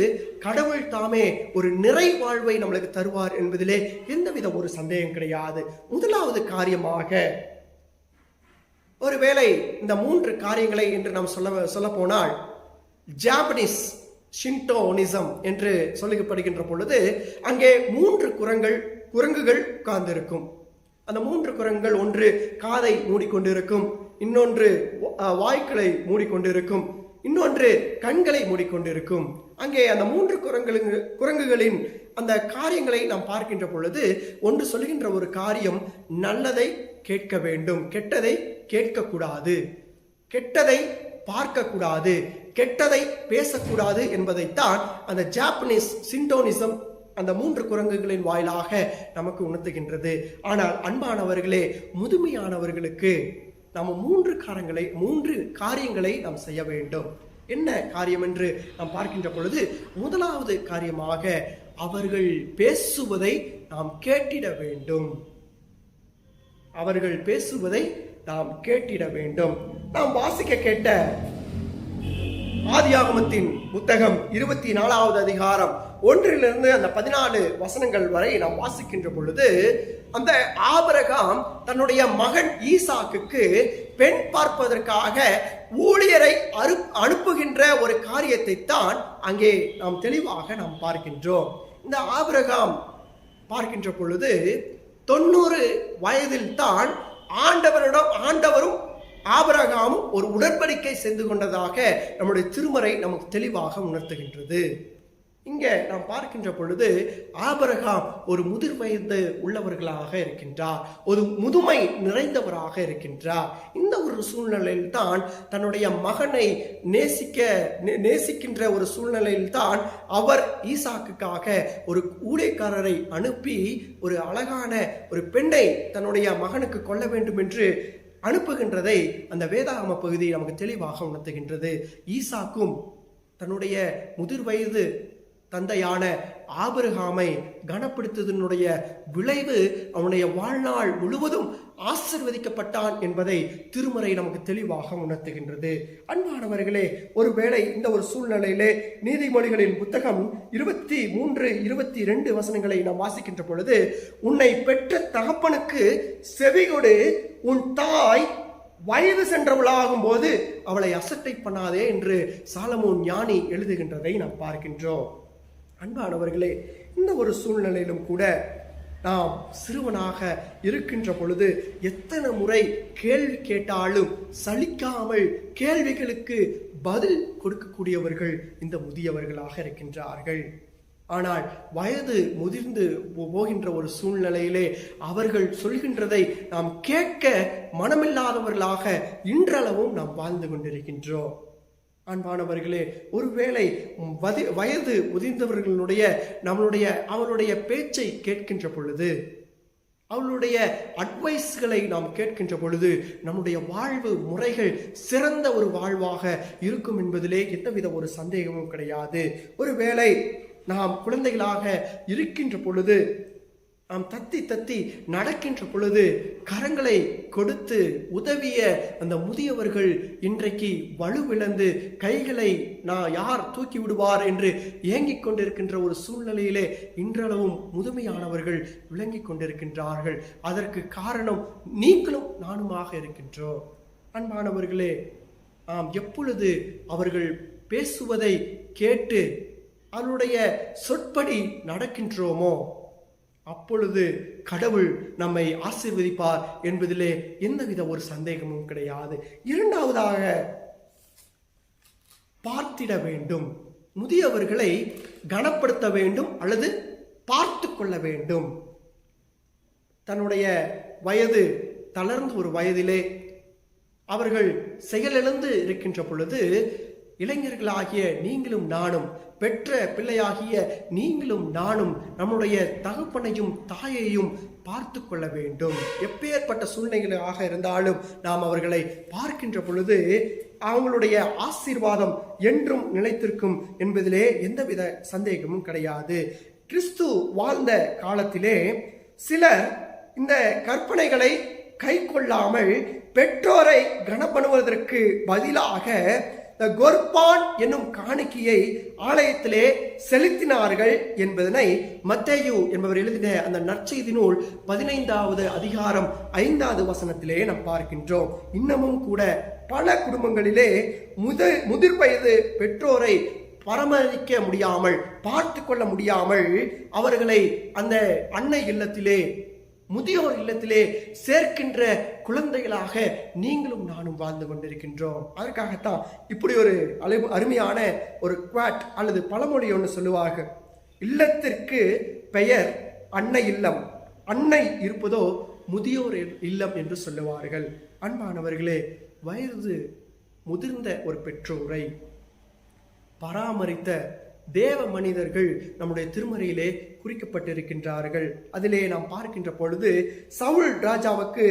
கடவுள் தாமே ஒரு நிறை வாழ்வை நம்மளுக்கு தருவார் என்பதிலே எந்தவித ஒரு சந்தேகம் கிடையாது. முதலாவது காரியமாக, ஒருவேளை இந்த 3 காரியங்களை என்று நாம் சொல்ல போனால் ஜாப்பனீஸ் ஷின்டோனிசம் என்று சொல்லப்படுகின்ற பொழுது அங்கே 3 குரங்குகள் உட்கார்ந்திருக்கும். அந்த 3 குரங்குகள், ஒன்று காதை மூடிக்கொண்டிருக்கும், இன்னொன்று வாய்க்களை மூடிக்கொண்டிருக்கும், இன்னொன்று கண்களை மூடிக்கொண்டிருக்கும். அங்கே அந்த 3 குரங்குகளின் அந்த காரியங்களை நாம் பார்க்கின்ற பொழுது ஒன்று சொல்கின்ற ஒரு காரியம், நல்லதை கேட்க வேண்டும், கெட்டதை கேட்கக்கூடாது, கெட்டதை பார்க்கக்கூடாது, கெட்டதை பேசக்கூடாது என்பதைத்தான் அந்த ஜாப்பனீஸ் ஷின்டோனிசம் அந்த 3 குரங்குகளின் வாயிலாக நமக்கு உணர்த்துகின்றது. ஆனால் அன்பானவர்களே, முதுமையானவர்களுக்கு நாம் 3 காரியங்களை நாம் செய்ய வேண்டும். என்ன காரியம் என்று நாம் பார்க்கின்ற பொழுது முதலாவது காரியமாக அவர்கள் பேசுவதை நாம் கேட்டிட வேண்டும். அவர்கள் பேசுவதை நாம் கேட்டிட வேண்டும். நாம் வாசிக்க கேட்ட ஆதியாகமத்தின் புத்தகம் 24வது அதிகாரம் 1 அந்த 14 வசனங்கள் வரை நாம் வாசிக்கின்ற பொழுது அந்த ஆபிரகாம் தன்னுடைய மகன் ஈசாக்குக்கு பெண் பார்ப்பதற்காக ஊழியரை அனுப்புகின்ற ஒரு காரியத்தை தான் அங்கே நாம் தெளிவாக நாம் பார்க்கின்றோம். இந்த ஆபிரகாம் பார்க்கின்ற பொழுது 90 வயதில் தான் ஆண்டவரும் ஆபிரகாமும் ஒரு உடன்படிக்கை செய்து கொண்டதாக நம்முடைய திருமறை நமக்கு தெளிவாக உணர்த்துகின்றது. இங்கே நாம் பார்க்கின்ற பொழுது ஆபிரகாம் ஒரு முதிர் வயது உள்ளவர்களாக இருக்கின்றார், ஒரு முதுமை நிறைந்தவராக இருக்கின்றார். இந்த ஒரு சூழ்நிலையில் தான் தன்னுடைய மகனை நேசிக்கின்ற ஒரு சூழ்நிலையில் தான் அவர் ஈசாக்குக்காக ஒரு ஊழியக்காரரை அனுப்பி ஒரு அழகான ஒரு பெண்ணை தன்னுடைய மகனுக்கு கொள்ள வேண்டும் என்று அனுப்புகின்றதை அந்த வேதாகம பகுதி நமக்கு தெளிவாக உணர்த்துகின்றது. ஈசாக்கும் தன்னுடைய முதிர் வயது தந்தையான ஆபிரகாமை கனப்படுத்துவதனுடைய விளைவு அவனுடைய வாழ்நாள் முழுவதும் ஆசீர்வதிக்கப்பட்டான் என்பதை திருமறை நமக்கு தெளிவாக உணர்த்துகின்றது. அன்பானவர்களே, ஒருவேளை இந்த ஒரு சூழ்நிலையிலே நீதிமொழிகளின் புத்தகம் 23-22 வசனங்களை நாம் வாசிக்கின்ற பொழுது, உன்னை பெற்ற தகப்பனுக்கு செவிகொடு, உன் தாய் வயது சென்றவளாகும் போது அவளை அசட்டை பண்ணாதே என்று சாலமோன் ஞானி எழுதுகின்றதை நாம் பார்க்கின்றோம். அன்பானவர்களே, இந்த ஒரு சூழ்நிலையிலும் கூட நாம் சிறுவனாக இருக்கின்ற பொழுது எத்தனை முறை கேள்வி கேட்டாலும் சலிக்காமல் கேள்விகளுக்கு பதில் கொடுக்கக்கூடியவர்கள் இந்த முதியவர்களாக இருக்கின்றார்கள். ஆனால் வயது முதிர்ந்து போகின்ற ஒரு சூழ்நிலையிலே அவர்கள் சொல்கின்றதை நாம் கேட்க மனமில்லாதவர்களாக இன்றளவும் நாம் வாழ்ந்து கொண்டிருக்கின்றோம். அன்பானவர்களே, ஒருவேளை வயது முதிர்ந்தவர்களுடைய அவருடைய பேச்சை கேட்கின்ற பொழுது, அவளுடைய அட்வைஸ்களை நாம் கேட்கின்ற பொழுது நம்முடைய வாழ்வு முறைகள் சிறந்த ஒரு வாழ்வாக இருக்கும் என்பதிலே எந்தவித ஒரு சந்தேகமும் கிடையாது. ஒருவேளை நாம் குழந்தைகளாக இருக்கின்ற பொழுது நாம் தத்தி தத்தி நடக்கின்ற பொழுது கரங்களை கொடுத்து உதவிய அந்த முதியவர்கள் இன்றைக்கு வலுவிழந்து கைகளை யார் தூக்கி விடுவார் என்று ஏங்கிக் கொண்டிருக்கின்ற ஒரு சூழ்நிலையிலே இன்றளவும் முதுமையானவர்கள் விளங்கிக் கொண்டிருக்கின்றார்கள். அதற்கு காரணம் நீங்களும் நானுமாக இருக்கின்றோம். அன்பானவர்களே, நாம் எப்பொழுது அவர்கள் பேசுவதை கேட்டு அவருடைய சொற்படி நடக்கின்றோமோ அப்பொழுது கடவுள் நம்மை ஆசீர்வதிப்பார் என்பதிலே எந்தவித ஒரு சந்தேகமும் கிடையாது. இரண்டாவதாக, பார்த்திட வேண்டும். முதியவர்களை கனப்படுத்த வேண்டும் அல்லது பார்த்து கொள்ள வேண்டும். தன்னுடைய வயது தளர்ந்த ஒரு வயதிலே அவர்கள் செயலிழந்து இருக்கின்ற பொழுது இளைஞர்களாகிய நீங்களும் நானும், பெற்ற பிள்ளையாகிய நீங்களும் நானும் நம்முடைய தகப்பனையும் தாயையும் பார்த்து கொள்ள வேண்டும். எப்பேற்பட்ட சூழ்நிலைகளாக இருந்தாலும் நாம் அவர்களை பார்க்கின்ற பொழுது அவங்களுடைய ஆசீர்வாதம் என்றும் நிலைத்திருக்கும் என்பதிலே எந்தவித சந்தேகமும் கிடையாது. கிறிஸ்து வாழ்ந்த காலத்திலே சிலர் இந்த கற்பனைகளை கை கொள்ளாமல் பெற்றோரை கனப்படுவதற்கு பதிலாக கொர்பான் என்னும் காணிக்கையை ஆலயத்திலே செலுத்தினார்கள் என்பதனை மத்தேயு என்பவர் எழுதின அந்த நற்செய்தி நூல் 15வது அதிகாரம் 5வது வசனத்திலே நாம் பார்க்கின்றோம். இன்னமும் கூட பல குடும்பங்களிலே முதிர் வயது பெற்றோரை பராமரிக்க முடியாமல், பார்த்து கொள்ள முடியாமல் அவர்களை அந்த அன்னை இல்லத்திலே, முதியோர் இல்லத்திலே சேர்க்கின்ற குழந்தைகளாக நீங்களும் நானும் வாழ்ந்து கொண்டிருக்கின்றோம். அதற்காகத்தான் இப்படி ஒரு அருமையான ஒரு குவாட் அல்லது பழமொழி ஒன்று சொல்லுவார்கள். இல்லத்திற்கு பெயர் அன்னை இல்லம், அன்னை இருப்பதோ முதியோர் இல்லம் என்று சொல்லுவார்கள். அன்பானவர்களே, வயது முதிர்ந்த ஒரு பெற்றோரை பராமரித்த தேவ மனிதர்கள் நம்முடைய திருமறையிலே குறிக்கப்பட்டிருக்கின்றார்கள். அதிலே நாம் பார்க்கின்ற பொழுது சவுல் ராஜாவுக்கு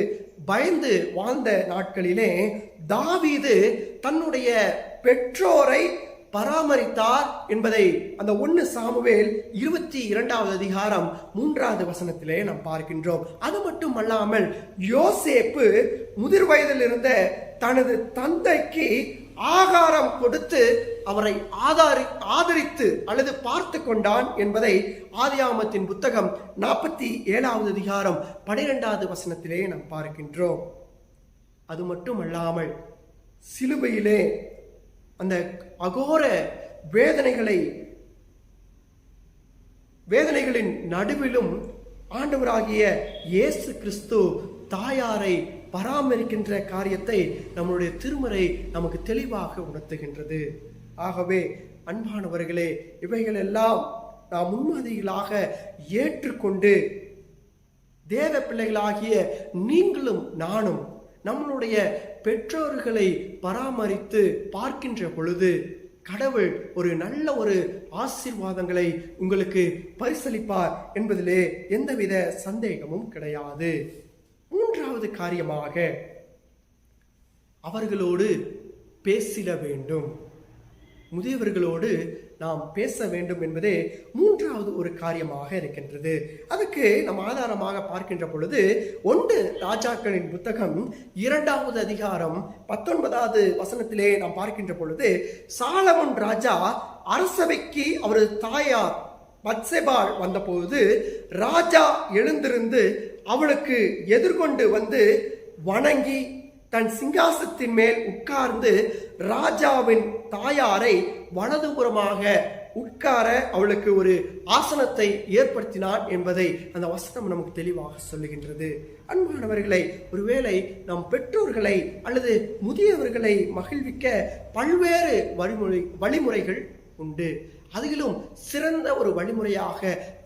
பயந்து வாழ்ந்த நாட்களிலே தாவீது தன்னுடைய பெற்றோரை பராமரித்தார் என்பதை அந்த 1 சாமுவேல் 22வது அதிகாரம் 3வது வசனத்திலே நாம் பார்க்கின்றோம். அது மட்டுமல்லாமல் யோசேப்பு முதிர் வயதில் இருந்த தனது தந்தைக்கு ஆகாரம் கொடுத்து அவரை ஆதரித்து அல்லது பார்த்து கொண்டான் என்பதை ஆதியாகமத்தின் புத்தகம் 47வது அதிகாரம் 12வது வசனத்திலே நாம் பார்க்கின்றோம். அது மட்டுமல்லாமல் சிலுவையிலே அந்த அகோர வேதனைகளின் நடுவிலும் ஆண்டவராகிய இயேசு கிறிஸ்து தாயாரை பராமரிக்கின்ற காரியத்தை நம்முடைய திருமறை நமக்கு தெளிவாக உணர்த்துகின்றது. ஆகவே அன்பானவர்களே, இவைகள் எல்லாம் நாம் முன்மாதிரிகளாக ஏற்றுக்கொண்டு தேவ பிள்ளைகளாகிய நீங்களும் நானும் நம்மளுடைய பெற்றோர்களை பராமரித்து பார்க்கின்ற பொழுது கடவுள் ஒரு நல்ல ஒரு ஆசீர்வாதங்களை உங்களுக்கு பரிசளிப்பார் என்பதிலே எந்தவித சந்தேகமும் கிடையாது. மூன்றாவது காரியமாக, அவர்களோடு பேசிட வேண்டும். முதியவர்களோடு நாம் பேச வேண்டும் என்பதே மூன்றாவது ஒரு காரியமாக இருக்கின்றது. அதுக்கு நாம் ஆதாரமாக பார்க்கின்ற பொழுது 1 ராஜாக்களின் புத்தகம் 2வது அதிகாரம் 19வது வசனத்திலே நாம் பார்க்கின்ற பொழுது சாலமோன் ராஜா அரசவைக்கு அவரது தாயார் பத்சேபாள் வந்தபோது ராஜா எழுந்திருந்து அவளுக்கு எதிர்கொண்டு வந்து வணங்கி தன் சிங்காசனத்தின் மேல் உட்கார்ந்து ராஜாவின் தாயாரை வலதுபுறமாக உட்கார அவளுக்கு ஒரு ஆசனத்தை ஏற்படுத்தினான் என்பதை அந்த வசனம் நமக்கு தெளிவாக சொல்லுகின்றது. அன்பானவர்களை, ஒருவேளை நம் பெற்றோர்களை அல்லது முதியவர்களை மகிழ்விக்க பல்வேறு வழிமுறைகள் உண்டு. அதிலும் சிறந்த ஒரு வழிமுறையாக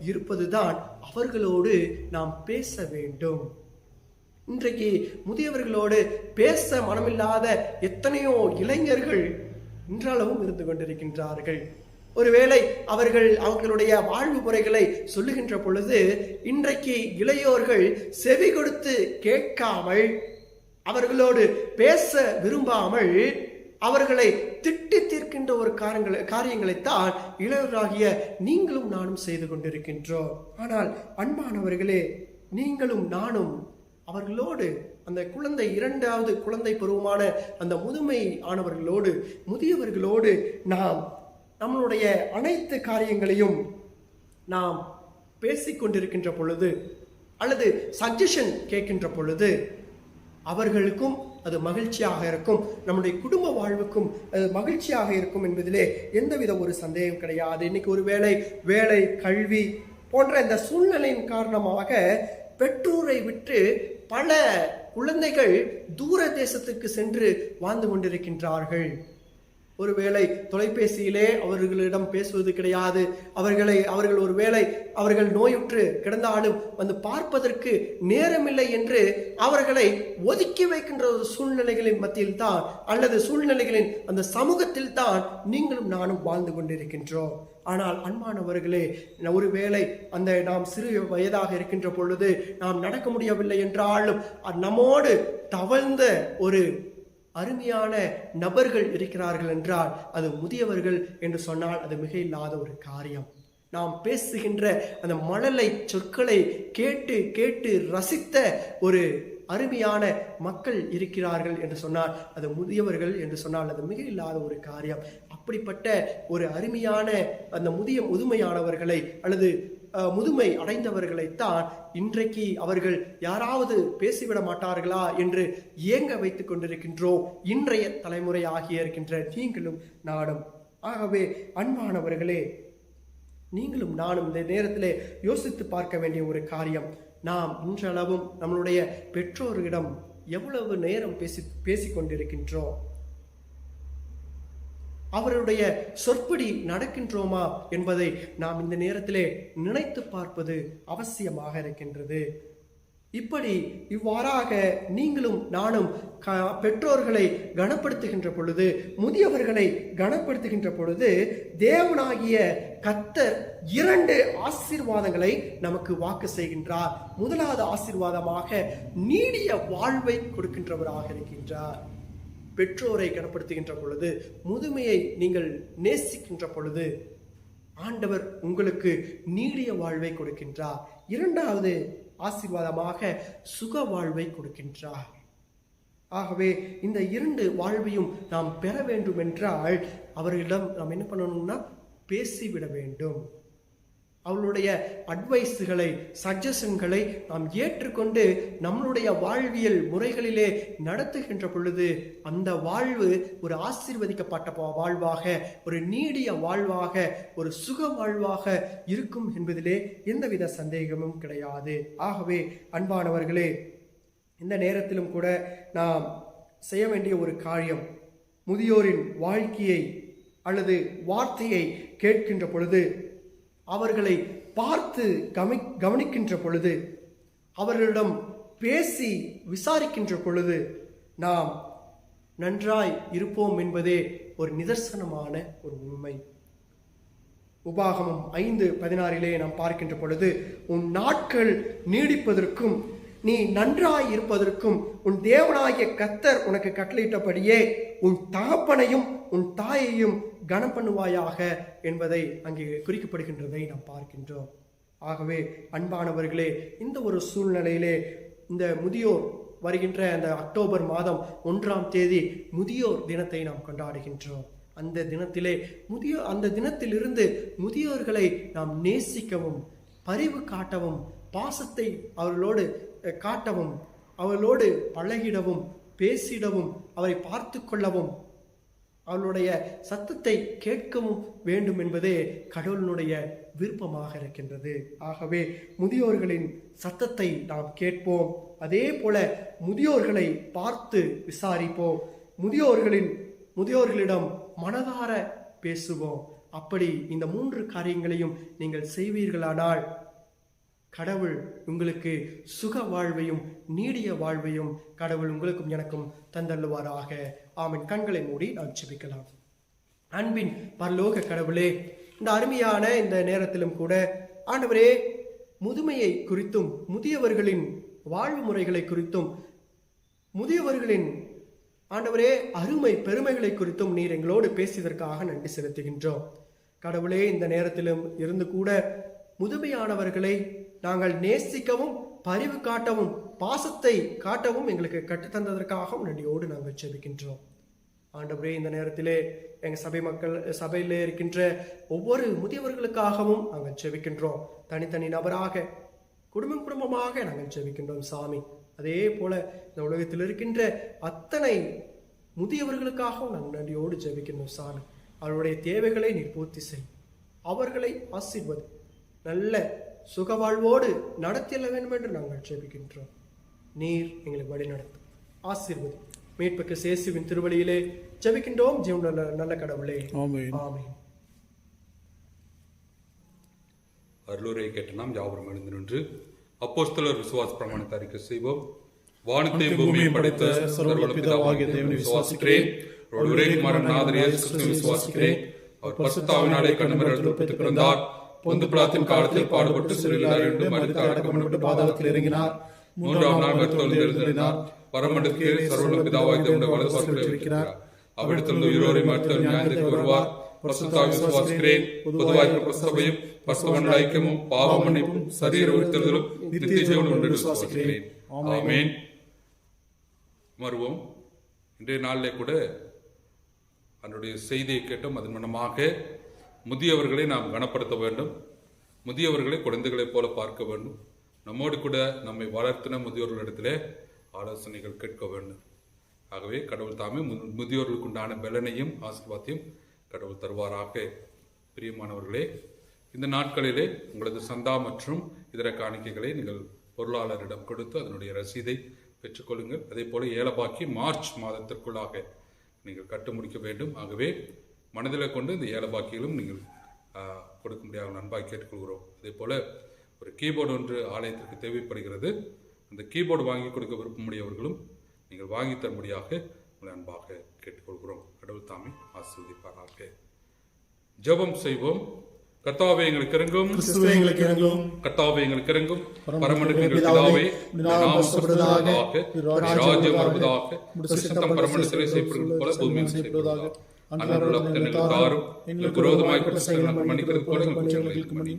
இருப்பதுதான் அவர்களோடு நாம் பேச வேண்டும். இன்றைக்கு முதியவர்களோடு பேச மனமில்லாத எத்தனையோ இளைஞர்கள் இன்றளவும் இருந்து கொண்டிருக்கின்றார்கள். ஒருவேளை அவர்களுடைய வாழ்வு முறைகளை சொல்லுகின்ற பொழுது இன்றைக்கு இளையோர்கள் செவி கொடுத்து கேட்காமல், அவர்களோடு பேச விரும்பாமல் அவர்களை திட்டி தீர்க்கின்ற ஒரு காரியங்களைத்தான் இளையவராகிய நீங்களும் நானும் செய்து கொண்டிருக்கின்றோம். ஆனால் அன்பானவர்களே, நீங்களும் நானும் அவர்களோடு, அந்த குழந்தை, இரண்டாவது குழந்தை பருவமான அந்த முதுமை ஆனவர்களோடு, முதியவர்களோடு நாம் நம்மளுடைய அனைத்து காரியங்களையும் நாம் பேசிக்கொண்டிருக்கின்ற பொழுது அல்லது சஜஷன் கேட்கின்ற பொழுது அவர்களுக்கும் அது மகிழ்ச்சியாக இருக்கும், நம்முடைய குடும்ப வாழ்வுக்கும் அது மகிழ்ச்சியாக இருக்கும் என்பதிலே எந்தவித ஒரு சந்தேகம் கிடையாது. இன்னைக்கு ஒரு வேலை, கல்வி போன்ற இந்த சூழ்நிலையின் காரணமாக பெற்றோரை விட்டு பல குழந்தைகள் தூர தேசத்துக்கு சென்று வாழ்ந்து கொண்டிருக்கின்றார்கள். ஒருவேளை தொலைபேசியிலே அவர்களிடம் பேசுவது கிடையாது. அவர்கள் ஒருவேளை அவர்கள் நோயுற்று கிடந்தாலும் வந்து பார்ப்பதற்கு நேரமில்லை என்று அவர்களை ஒதுக்கி வைக்கின்ற ஒரு சூழ்நிலைகளின் மத்தியில் தான், அல்லது சூழ்நிலைகளின் அந்த சமூகத்தில் தான் நீங்களும் நானும் வாழ்ந்து கொண்டிருக்கின்றோம். ஆனால் அன்பானவர்களே, ஒருவேளை அந்த நாம் சிறு வயதாக இருக்கின்ற பொழுது நாம் நடக்க முடியவில்லை என்றாலும் நம்மோடு தவழ்ந்த ஒரு அருமையான நபர்கள் இருக்கிறார்கள் என்றால் அது முதியவர்கள் என்று சொன்னால் அது மிக இல்லாத ஒரு காரியம். நாம் பேசுகின்ற அந்த மழலை சொற்களை கேட்டு கேட்டு ரசித்த ஒரு அருமையான மக்கள் இருக்கிறார்கள் என்று சொன்னால் அது முதியவர்கள் என்று சொன்னால் அது மிக இல்லாத ஒரு காரியம். அப்படிப்பட்ட ஒரு அருமையான அந்த முதுமையானவர்களை அல்லது முதுமை அடைந்தவர்களைத்தான் இன்றைக்கு அவர்கள் யாராவது பேசிவிட மாட்டார்களா என்று ஏங்க வைத்துக் கொண்டிருக்கின்றோம் இன்றைய தலைமுறை ஆகிய இருக்கின்ற நீங்களும் நானும். ஆகவே அன்பானவர்களே, நீங்களும் நானும் இந்த நேரத்திலே யோசித்து பார்க்க வேண்டிய ஒரு காரியம், நாம் இன்றளவும் நம்மளுடைய பெற்றோரிடம் எவ்வளவு நேரம் பேசிக்கொண்டிருக்கின்றோம்? அவருடைய சொற்படி நடக்கின்றோமா என்பதை நாம் இந்த நேரத்திலே நினைத்து பார்ப்பது அவசியமாக இருக்கின்றது. இவ்வாறாக நீங்களும் நானும் பெற்றோர்களை கனப்படுத்துகின்ற பொழுது, முதியவர்களை கனப்படுத்துகின்ற பொழுது, தேவனாகிய கர்த்தர் 2 ஆசீர்வாதங்களை நமக்கு வாக்கு செய்கின்றார். முதலாவது ஆசீர்வாதமாக நீடிய வாழ்வை கொடுக்கின்றவராக இருக்கின்றார். பெற்றோரை கனப்படுத்துகின்ற பொழுது, முதுமையை நீங்கள் நேசிக்கின்ற பொழுது ஆண்டவர் உங்களுக்கு நீடிய வாழ்வை கொடுக்கின்றார். இரண்டாவது ஆசீர்வாதமாக சுக வாழ்வை கொடுக்கின்றார். ஆகவே இந்த 2 வாழ்வையும் நாம் பெற வேண்டும் என்றால் அவர்களிடம் நாம் என்ன பண்ணணும்னா பேசிவிட வேண்டும். அவளுடைய அட்வைஸுகளை, சஜஷன்களை நாம் ஏற்றுக்கொண்டு நம்மளுடைய வாழ்வியல் முறைகளிலே நடத்துகின்ற பொழுது அந்த வாழ்வு ஒரு ஆசீர்வதிக்கப்பட்ட வாழ்வாக, ஒரு நீடிய வாழ்வாக, ஒரு சுக வாழ்வாக இருக்கும் என்பதிலே எந்தவித சந்தேகமும் கிடையாது. ஆகவே அன்பானவர்களே, இந்த நேரத்திலும் கூட நாம் செய்ய வேண்டிய ஒரு காரியம், முதியோரின் வாழ்க்கையை அல்லது வார்த்தையை கேட்கின்ற பொழுது, அவர்களை பார்த்து கவனிக்கின்ற பொழுது, அவர்களிடம் பேசி விசாரிக்கின்ற பொழுது நாம் நன்றாய் இருப்போம் என்பதே ஒரு நிதர்சனமான ஒரு உண்மை. உபாகமம் 5:16 நாம் பார்க்கின்ற பொழுது, உன் நாட்கள் நீடிப்பதற்கும் நீ நன்றாய் இருப்பதற்கும் உன் தேவனாகிய கர்த்தர் உனக்கு கட்டளையிட்டபடியே உன் தகப்பனையும் உன் தாயையும் கனம் பண்ணுவாயாக என்பதை அங்கே குறிக்கப்படுகின்றதை நாம் பார்க்கின்றோம். ஆகவே அன்பானவர்களே, இந்த ஒரு சூழ்நிலையிலே இந்த முதியோர் வருகின்ற அந்த அக்டோபர் மாதம் 1ஆம் தேதி முதியோர் தினத்தை நாம் கொண்டாடுகின்றோம். அந்த தினத்திலே அந்த தினத்திலிருந்து முதியோர்களை நாம் நேசிக்கவும், பரிவு காட்டவும், பாசத்தை அவர்களோடு காட்டவும், அவர்களோடு பழகிடவும், பேசிடவும், அவரை பார்த்து கொள்ளவும், அவளுடைய சத்தத்தை கேட்கவும் வேண்டும் என்பதே கடவுளினுடைய விருப்பமாக இருக்கின்றது. ஆகவே முதியோர்களின் சத்தத்தை நாம் கேட்போம். அதே போல முதியோர்களை பார்த்து விசாரிப்போம். முதியோர்களிடம் மனதார பேசுவோம். அப்படி இந்த 3 காரியங்களையும் நீங்கள் செய்வீர்களானால் கடவுள் உங்களுக்கு சுக வாழ்வையும் நீடிய வாழ்வையும் கடவுள் உங்களுக்கும் எனக்கும் தந்தள்ளுவாராக. ஆமென். கண்களை மூடி நாம் ஜெபிக்கலாம். அன்பின் பரலோக கடவுளே, இந்த அருமையான இந்த நேரத்திலும் கூட ஆண்டவரே, முதுமையை குறித்தும் முதியவர்களின் வாழ்வு முறைகளை குறித்தும் முதியவர்களின் ஆண்டவரே, அருமை பெருமைகளை குறித்தும் நீர் எங்களோடு பேசியதற்காக நன்றி செலுத்துகின்றோம். கடவுளே, இந்த நேரத்திலும் இருந்து கூட முதுமையானவர்களை நாங்கள் நேசிக்கவும் பரிவு காட்டவும் பாசத்தை காட்டவும் எங்களுக்கு கற்றுத்தந்ததற்காகவும் நன்றியோடு நாங்கள் ஜெபிக்கின்றோம். ஆண்டவரே, இந்த நேரத்திலே எங்கள் சபையிலே இருக்கின்ற ஒவ்வொரு முதியவர்களுக்காகவும் நாங்கள் ஜெபிக்கின்றோம். தனித்தனி நபராக குடும்பமாக நாங்கள் ஜெபிக்கின்றோம் சாமி. அதே போல இந்த உலகத்தில் இருக்கின்ற அத்தனை முதியவர்களுக்காகவும் நாங்கள் நன்றியோடு ஜெபிக்கின்றோம் சாமி. அவருடைய தேவைகளை நீர் பூர்த்தி செய், அவர்களை ஆசீர்வதி, நல்ல சுகவாழ்வோடு நடத்திட வேண்டும் என்று நாங்கள் ஜெபிக்கின்றோம். நீர் எங்களை வழி நடத்தும், ஆசீர்வதி. மீட்புக்கு இயேசுவின் திருவழியிலே ஜெபிக்கின்றோம் ஜீவனுள்ள நல்ல கடவுளே, ஆமென். ஆமென். அருளுரை கேட்ட நாம் யாவரும் எழுந்து நின்று அப்போஸ்தலர் விசுவாச பிரமாணத்தை அறிக்கை செய்வோம். வானத்தையும் பூமியையும் படைத்த சர்வவல்ல பிதாவாகிய தேவனை விசுவாசிக்கிறேன். ஒரே குமாரன் நாதர் இயேசு கிறிஸ்துவை விசுவாசிக்கிறேன். அவர் பரிசுத்த ஆவியினாலே கன்னிமரியாளிடத்தில் பிறந்தார். பொந்து பிலாத்தின் காலத்தில் பாடுபட்டு சிலுவையில் அறையுண்டு மரித்து அடக்கம் பண்ணப்பட்டு பாதாளத்தில் இறங்கினார். மூன்றாம் நாள் உயிர்த்தெழுந்து எழுந்தருளினார். பரமண்டலத்திலே சர்வவல்ல பிதாவாகிய தேவனுடைய வலது பார்வையில் இருக்கிறார். அவ்விடத்திலிருந்து உயிரோரை மரித்து நியாயத்திற்கு வருவார். பரிசுத்த ஆவியை விசுவாசிக்கிறேன். பொதுவாய்ப்பு பிரசவையும் பரிசுத்த ஐக்கியமும் பாவ மன்னிப்பும் சரீர உயிர்த்தெழுதலும் நித்திய ஜீவனும் என்று விசுவாசிக்கிறேன். ஆமென். மறுவோம். இன்றைய நாளிலே கூட அதனுடைய செய்தியை கேட்டோம். அதன் மூலமாக முதியவர்களை நாம் கனப்படுத்த வேண்டும். முதியவர்களை குழந்தைகளைப் போல பார்க்க வேண்டும். நம்மோடு கூட நம்மை வளர்த்தின முதியோர்களிடத்திலே ஆலோசனைகள் கேட்க வேண்டும். ஆகவே கடவுள் தாமே முதியோர்களுக்கு உண்டான பலனையும் ஆசீர்வாதத்தையும் கடவுள் தருவாராக. பிரியமானவர்களே, இந்த நாட்களிலே உங்களது சந்தா மற்றும் இதர காணிக்கைகளை நீங்கள் பொருளாளரிடம் கொடுத்து அதனுடைய ரசீதை பெற்றுக்கொள்ளுங்கள். அதே போல ஏலபாக்கி மார்ச் மாதத்திற்குள்ளாக நீங்கள் கட்டு முடிக்க வேண்டும். ஆகவே மனதில் கொண்டு இந்த ஏலபாக்கியிலும் நீங்கள் கொடுக்க முடியாத அன்பாக கேட்டுக்கொள்கிறோம். அதே போல ஒரு கீபோர்டு ஒன்று ஆலயத்திற்கு தேவைப்படுகிறது. அந்த கீபோர்டு வாங்கி கொடுக்க விருப்பமுடையவர்களும் நீங்கள் வாங்கி தரும்படியாக உங்களை அன்பாக கேட்டுக்கொள்கிறோம். கடவுள் தாமே ஆசீர்வதிப்பாராக. ஜெபம் செய்வோம். கர்த்தாவே எங்களுக்கு இறங்கும், கர்த்தாவே எங்களுக்கு இறங்கும். பரமண்டலத்தின் பிதாவே, நாமம் பரிசுத்தப்படுவதாக, ராஜ்யம் வருவதாக, சித்தம் பரமண்டலத்திலே செய்யப்படுவது போல பூமியில் செய்யப்படுவதாக. அன்றுள்ள எங்களுக்கு தாரும், எங்களுக்கு விரோதமாய் குற்றங்களை மன்னிக்கிறது போல எங்கள் குற்றங்களுக்கு மன்னி.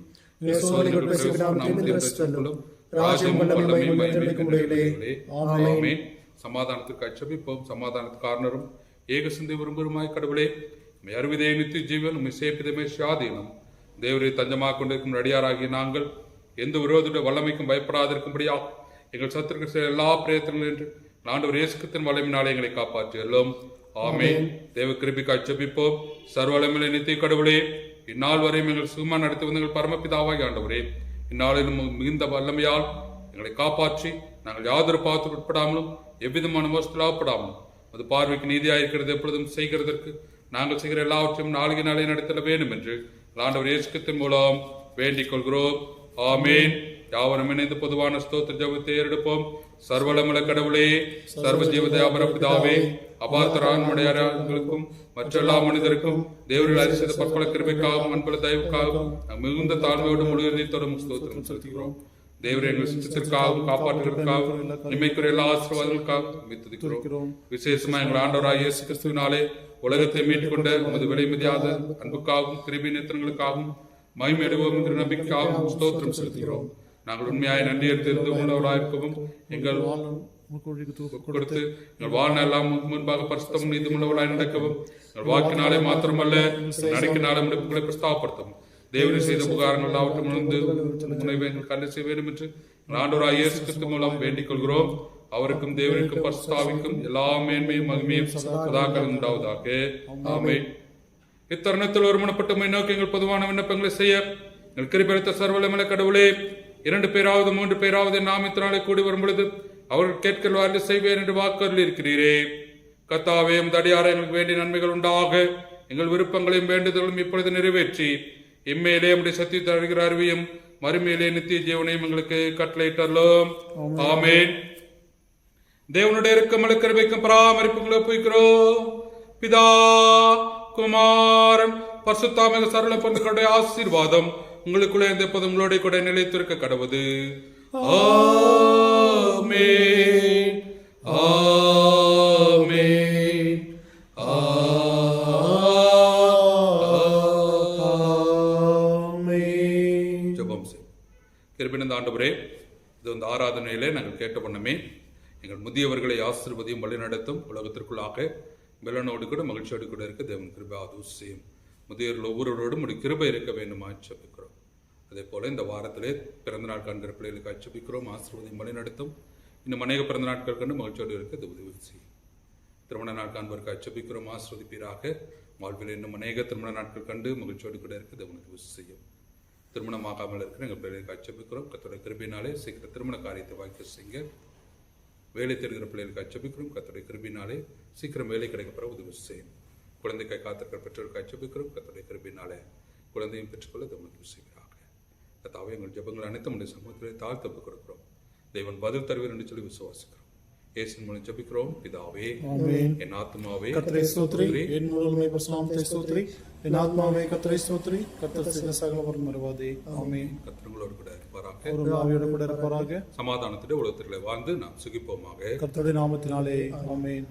சமாதானத்துக்கு அச்சபிப்போம். சமாதானத்துக்கு காரணரும் ஏக சிந்தை விரும்புமாய் கடவுளே, அறுவிதே நித்திய ஜீவன் உண்மை சேப்பிதமே சுயாதீனம் தேவரை தஞ்சமாக கொண்டிருக்கும் அடியாராகிய நாங்கள் எந்த விரோத வல்லமைக்கும் பயப்படாதிருக்கும்படியா எங்கள் சத்துருக்கள் செய்ய எல்லா பிரயத்தனங்கள் என்று ஆண்டவர் இயேசு கிறிஸ்துவின் வல்லமையினாலே எங்களை காப்பாற்றி எல்லோம். ஆமென். தேவ கிருபைக்காய் ஜெபிப்போம். சர்வ வல்லமையுள்ள நித்திய கடவுளே, இந்நாள் வரையும் எங்கள் சுகமா நடத்தி வந்த எங்கள் பரமபிதாவாகிய ஆண்டவரே, இந்நாளிலும் மிகுந்த வல்லமையால் எங்களை காப்பாற்றி நாங்கள் யாதொரு பாவத்துக்கு உட்படாமலும் எவ்விதமான மோசத்தில் ஆகப்படாமலும் அது பார்வைக்கு நீதியாக இருக்கிறது எப்பொழுதும் செய்கிறதற்கு நாங்கள் செய்கிற எல்லாவற்றையும் நாளைக்கு நாளை நடத்தல வேண்டும் என்று ஆண்டவர் இயேசு கிறிஸ்துவின் மூலம் வேண்டிக் கொள்கிறோம். ஆமென். யாவரும் இணைந்து பொதுவான ஸ்தோத்திர ஜெபத்தை ஏறெடுப்போம். சர்வலமுள்ள கடவுளே, சர்வ ஜீவதயாபர பிதாவே, அபார்த்தரான்மடையார்களுக்கும் மற்ற எல்லா மனிதருக்கும் தேவர்கள் அறிவித்த பற்பல கிருபைக்காகவும் அன்புள்ள தயவுக்காகவும் மிகுந்த தாழ்மையோடு முழு இதயத்தோடும் ஸ்தோத்திரம் செலுத்துகிறோம். தேவரை எங்கள் சித்தத்திற்காகவும் காப்பாற்றுவதற்காகவும் நிமைக்குரிய எல்லா ஆசீர்வாதங்களுக்காகவும் துதிக்கிறோம். விசேஷமா எங்கள் ஆண்டவராகிய இயேசு கிறிஸ்துவினாலே உலகத்தை மீட்டுக்கொண்ட உமது விலை மதியாத அன்புக்காகவும் கிருபை நேத்திரங்களுக்காகவும் மகிமையடைவோம் என்ற நம்பிக்கையாகவும் ஸ்தோத்திரம் செலுத்துகிறோம். நாங்கள் உண்மையாய் நன்றி தெரிந்து உள்ளவராயிருக்கவும் எங்கள் கொடுத்து எங்கள் வாழ்நாள் முன்பாக பரிசுத்தம் நீதி உள்ளவர்களாய் நடக்கவும் எங்கள் வாக்கினாலே மாத்திரமல்ல நடக்கினாலே முடிப்புகளை பிரஸ்தாபப்படுத்தவும் தேவனை செய்த உபகாரங்கள் எல்லாவற்றும் உணர்ந்து எங்கள் கல்லை செய்ய வேண்டும் என்று ஆண்டவராகிய இயேசு கிறிஸ்து மூலம் வேண்டிக் கொள்கிறோம். அவருக்கும் தேவனுக்கும் பரிசுத்தாவிக்கும் எல்லா மேன்மையும் மகிமையும் சதாக்கள் உண்டாவதாக. ஆமென். இத்தருணத்தில் ஒருமனப்பட்ட நோக்கி எங்கள் பொதுவான விண்ணப்பங்களை செய்ய எங்கள் கிருபையளித்த சர்வவல்லமையுள்ள கடவுளே, 2 பேராவது 3 பேராவது நாமத்தினாலே கூடி வரும் பொழுது அவர்கள் கேட்கிறவாறு செய்வேன் என்று வாக்குறுதி இருக்கிறீரே. கர்த்தாவே, உமது அடியாரை எங்களுக்கு வேண்டிய நன்மைகள் உண்டாக எங்கள் விருப்பங்களையும் வேண்டுதலும் இப்பொழுது நிறைவேற்றி இம்மையிலே உம்முடைய சத்தியத்தை அறிகிற அறிவையும் மறுமையிலே நித்திய ஜீவனையும் எங்களுக்கு கட்டளையிட்டோம். ஆமென். தேவனுடைய இரக்கமுள்ள கிருபைக்கும் பராமரிப்புகளை ஒப்புவிக்கிறோம். பிதா, குமாரன், பரிசுத்தாவின் சரள பங்குகளுடைய ஆசீர்வாதம் உங்களுக்குள்ளே இந்த எப்போதும் உங்களோட கூட நிலைத்திருக்க கடவுது. ஆமென். ஆமென். ஆண்டவரே, இது இந்த ஆராதனையிலே நாங்கள் கேட்ட வண்ணமே எங்கள் முதியவர்களை ஆசீர்வதியும் வழிநடத்தும். உலகத்திற்குள்ளாக பலனோடு கூட மகிழ்ச்சியோடு கூட இருக்க தேவன் கிருபை அதிசயம். முதியவர்கள் ஒவ்வொருவரோடும் ஒரு கிருபை இருக்க வேண்டுமா ஜெபிக்கிறோம். அதே போல இந்த வாரத்திலே பிறந்தநாள் காண்கிற பிள்ளைகளுக்கு ஜெபிக்கிறோம். ஆசீர்வதியும் வழிநடத்தும். இன்னும் அநேக பிறந்த நாட்கள் கண்டு மகிழ்ச்சியோடு இருக்க இது உதவி செய்யும். திருமண நாள் காண்பதற்காக ஜெபிக்கிறோம். ஆசீர்வதிப்பீராக. வாழ்வில் இன்னும் அநேக திருமண நாட்கள் கண்டு மகிழ்ச்சியோடு கூட இருக்க இது உதவி செய்யும். திருமணமாகாமல் இருக்கிற எங்கள் பிள்ளைகளுக்கு ஜெபிக்கிறோம். கர்த்தருடைய கிருபையினாலே சீக்கிரம் திருமண காரியத்தை வாய்க்க செய்யுங்க. வேலை தேடுகிற பிள்ளைகளுக்கு ஜெபிக்கிறோம். கர்த்தருடைய கிருபையினாலே சீக்கிரம் வேலை கிடைக்கப்பெற உதவி செய்யும். குழந்தைக்காய் காத்திருக்கிற பெற்றோருக்காய் ஜெபிக்கிறோம். கர்த்தருடைய கிருபையினாலே குழந்தையும் பெற்றுக்கொள்ள உதவி செய்கிறாங்க. கர்த்தாவே, எங்கள் ஜெபங்கள் அனைத்தும் உடைய சமூகத்திலே தாழ்த்தப்பு கொடுக்கிறோம். தேவன் பதில் தருவீர் என்று சொல்லி விசுவாசிக்கிறோம். இயேசுவின் மூலம் ஜெபிக்கிறோம் பிதாவே. என் ஆத்துமாவே கர்த்தரை ஸ்தோத்திரி, என் முழுமை பரிசுநாமத்தை ஸ்தோத்திரி. என் ஆத்மாவே கர்த்தரை ஸ்தோத்திரி, கர்த்தர் செய்த சகலவரும் மறவாதே. ஆமென். கர்த்தர் உங்களோடு கூட இருப்பாராக. ஒரு ஆவியோடு கூட இருப்பாராக. சமாதானத்திலே உலகத்திலே வாழ்ந்து நாம் சுகிப்போமாக. கர்த்தருடைய நாமத்தினாலே ஆமென்.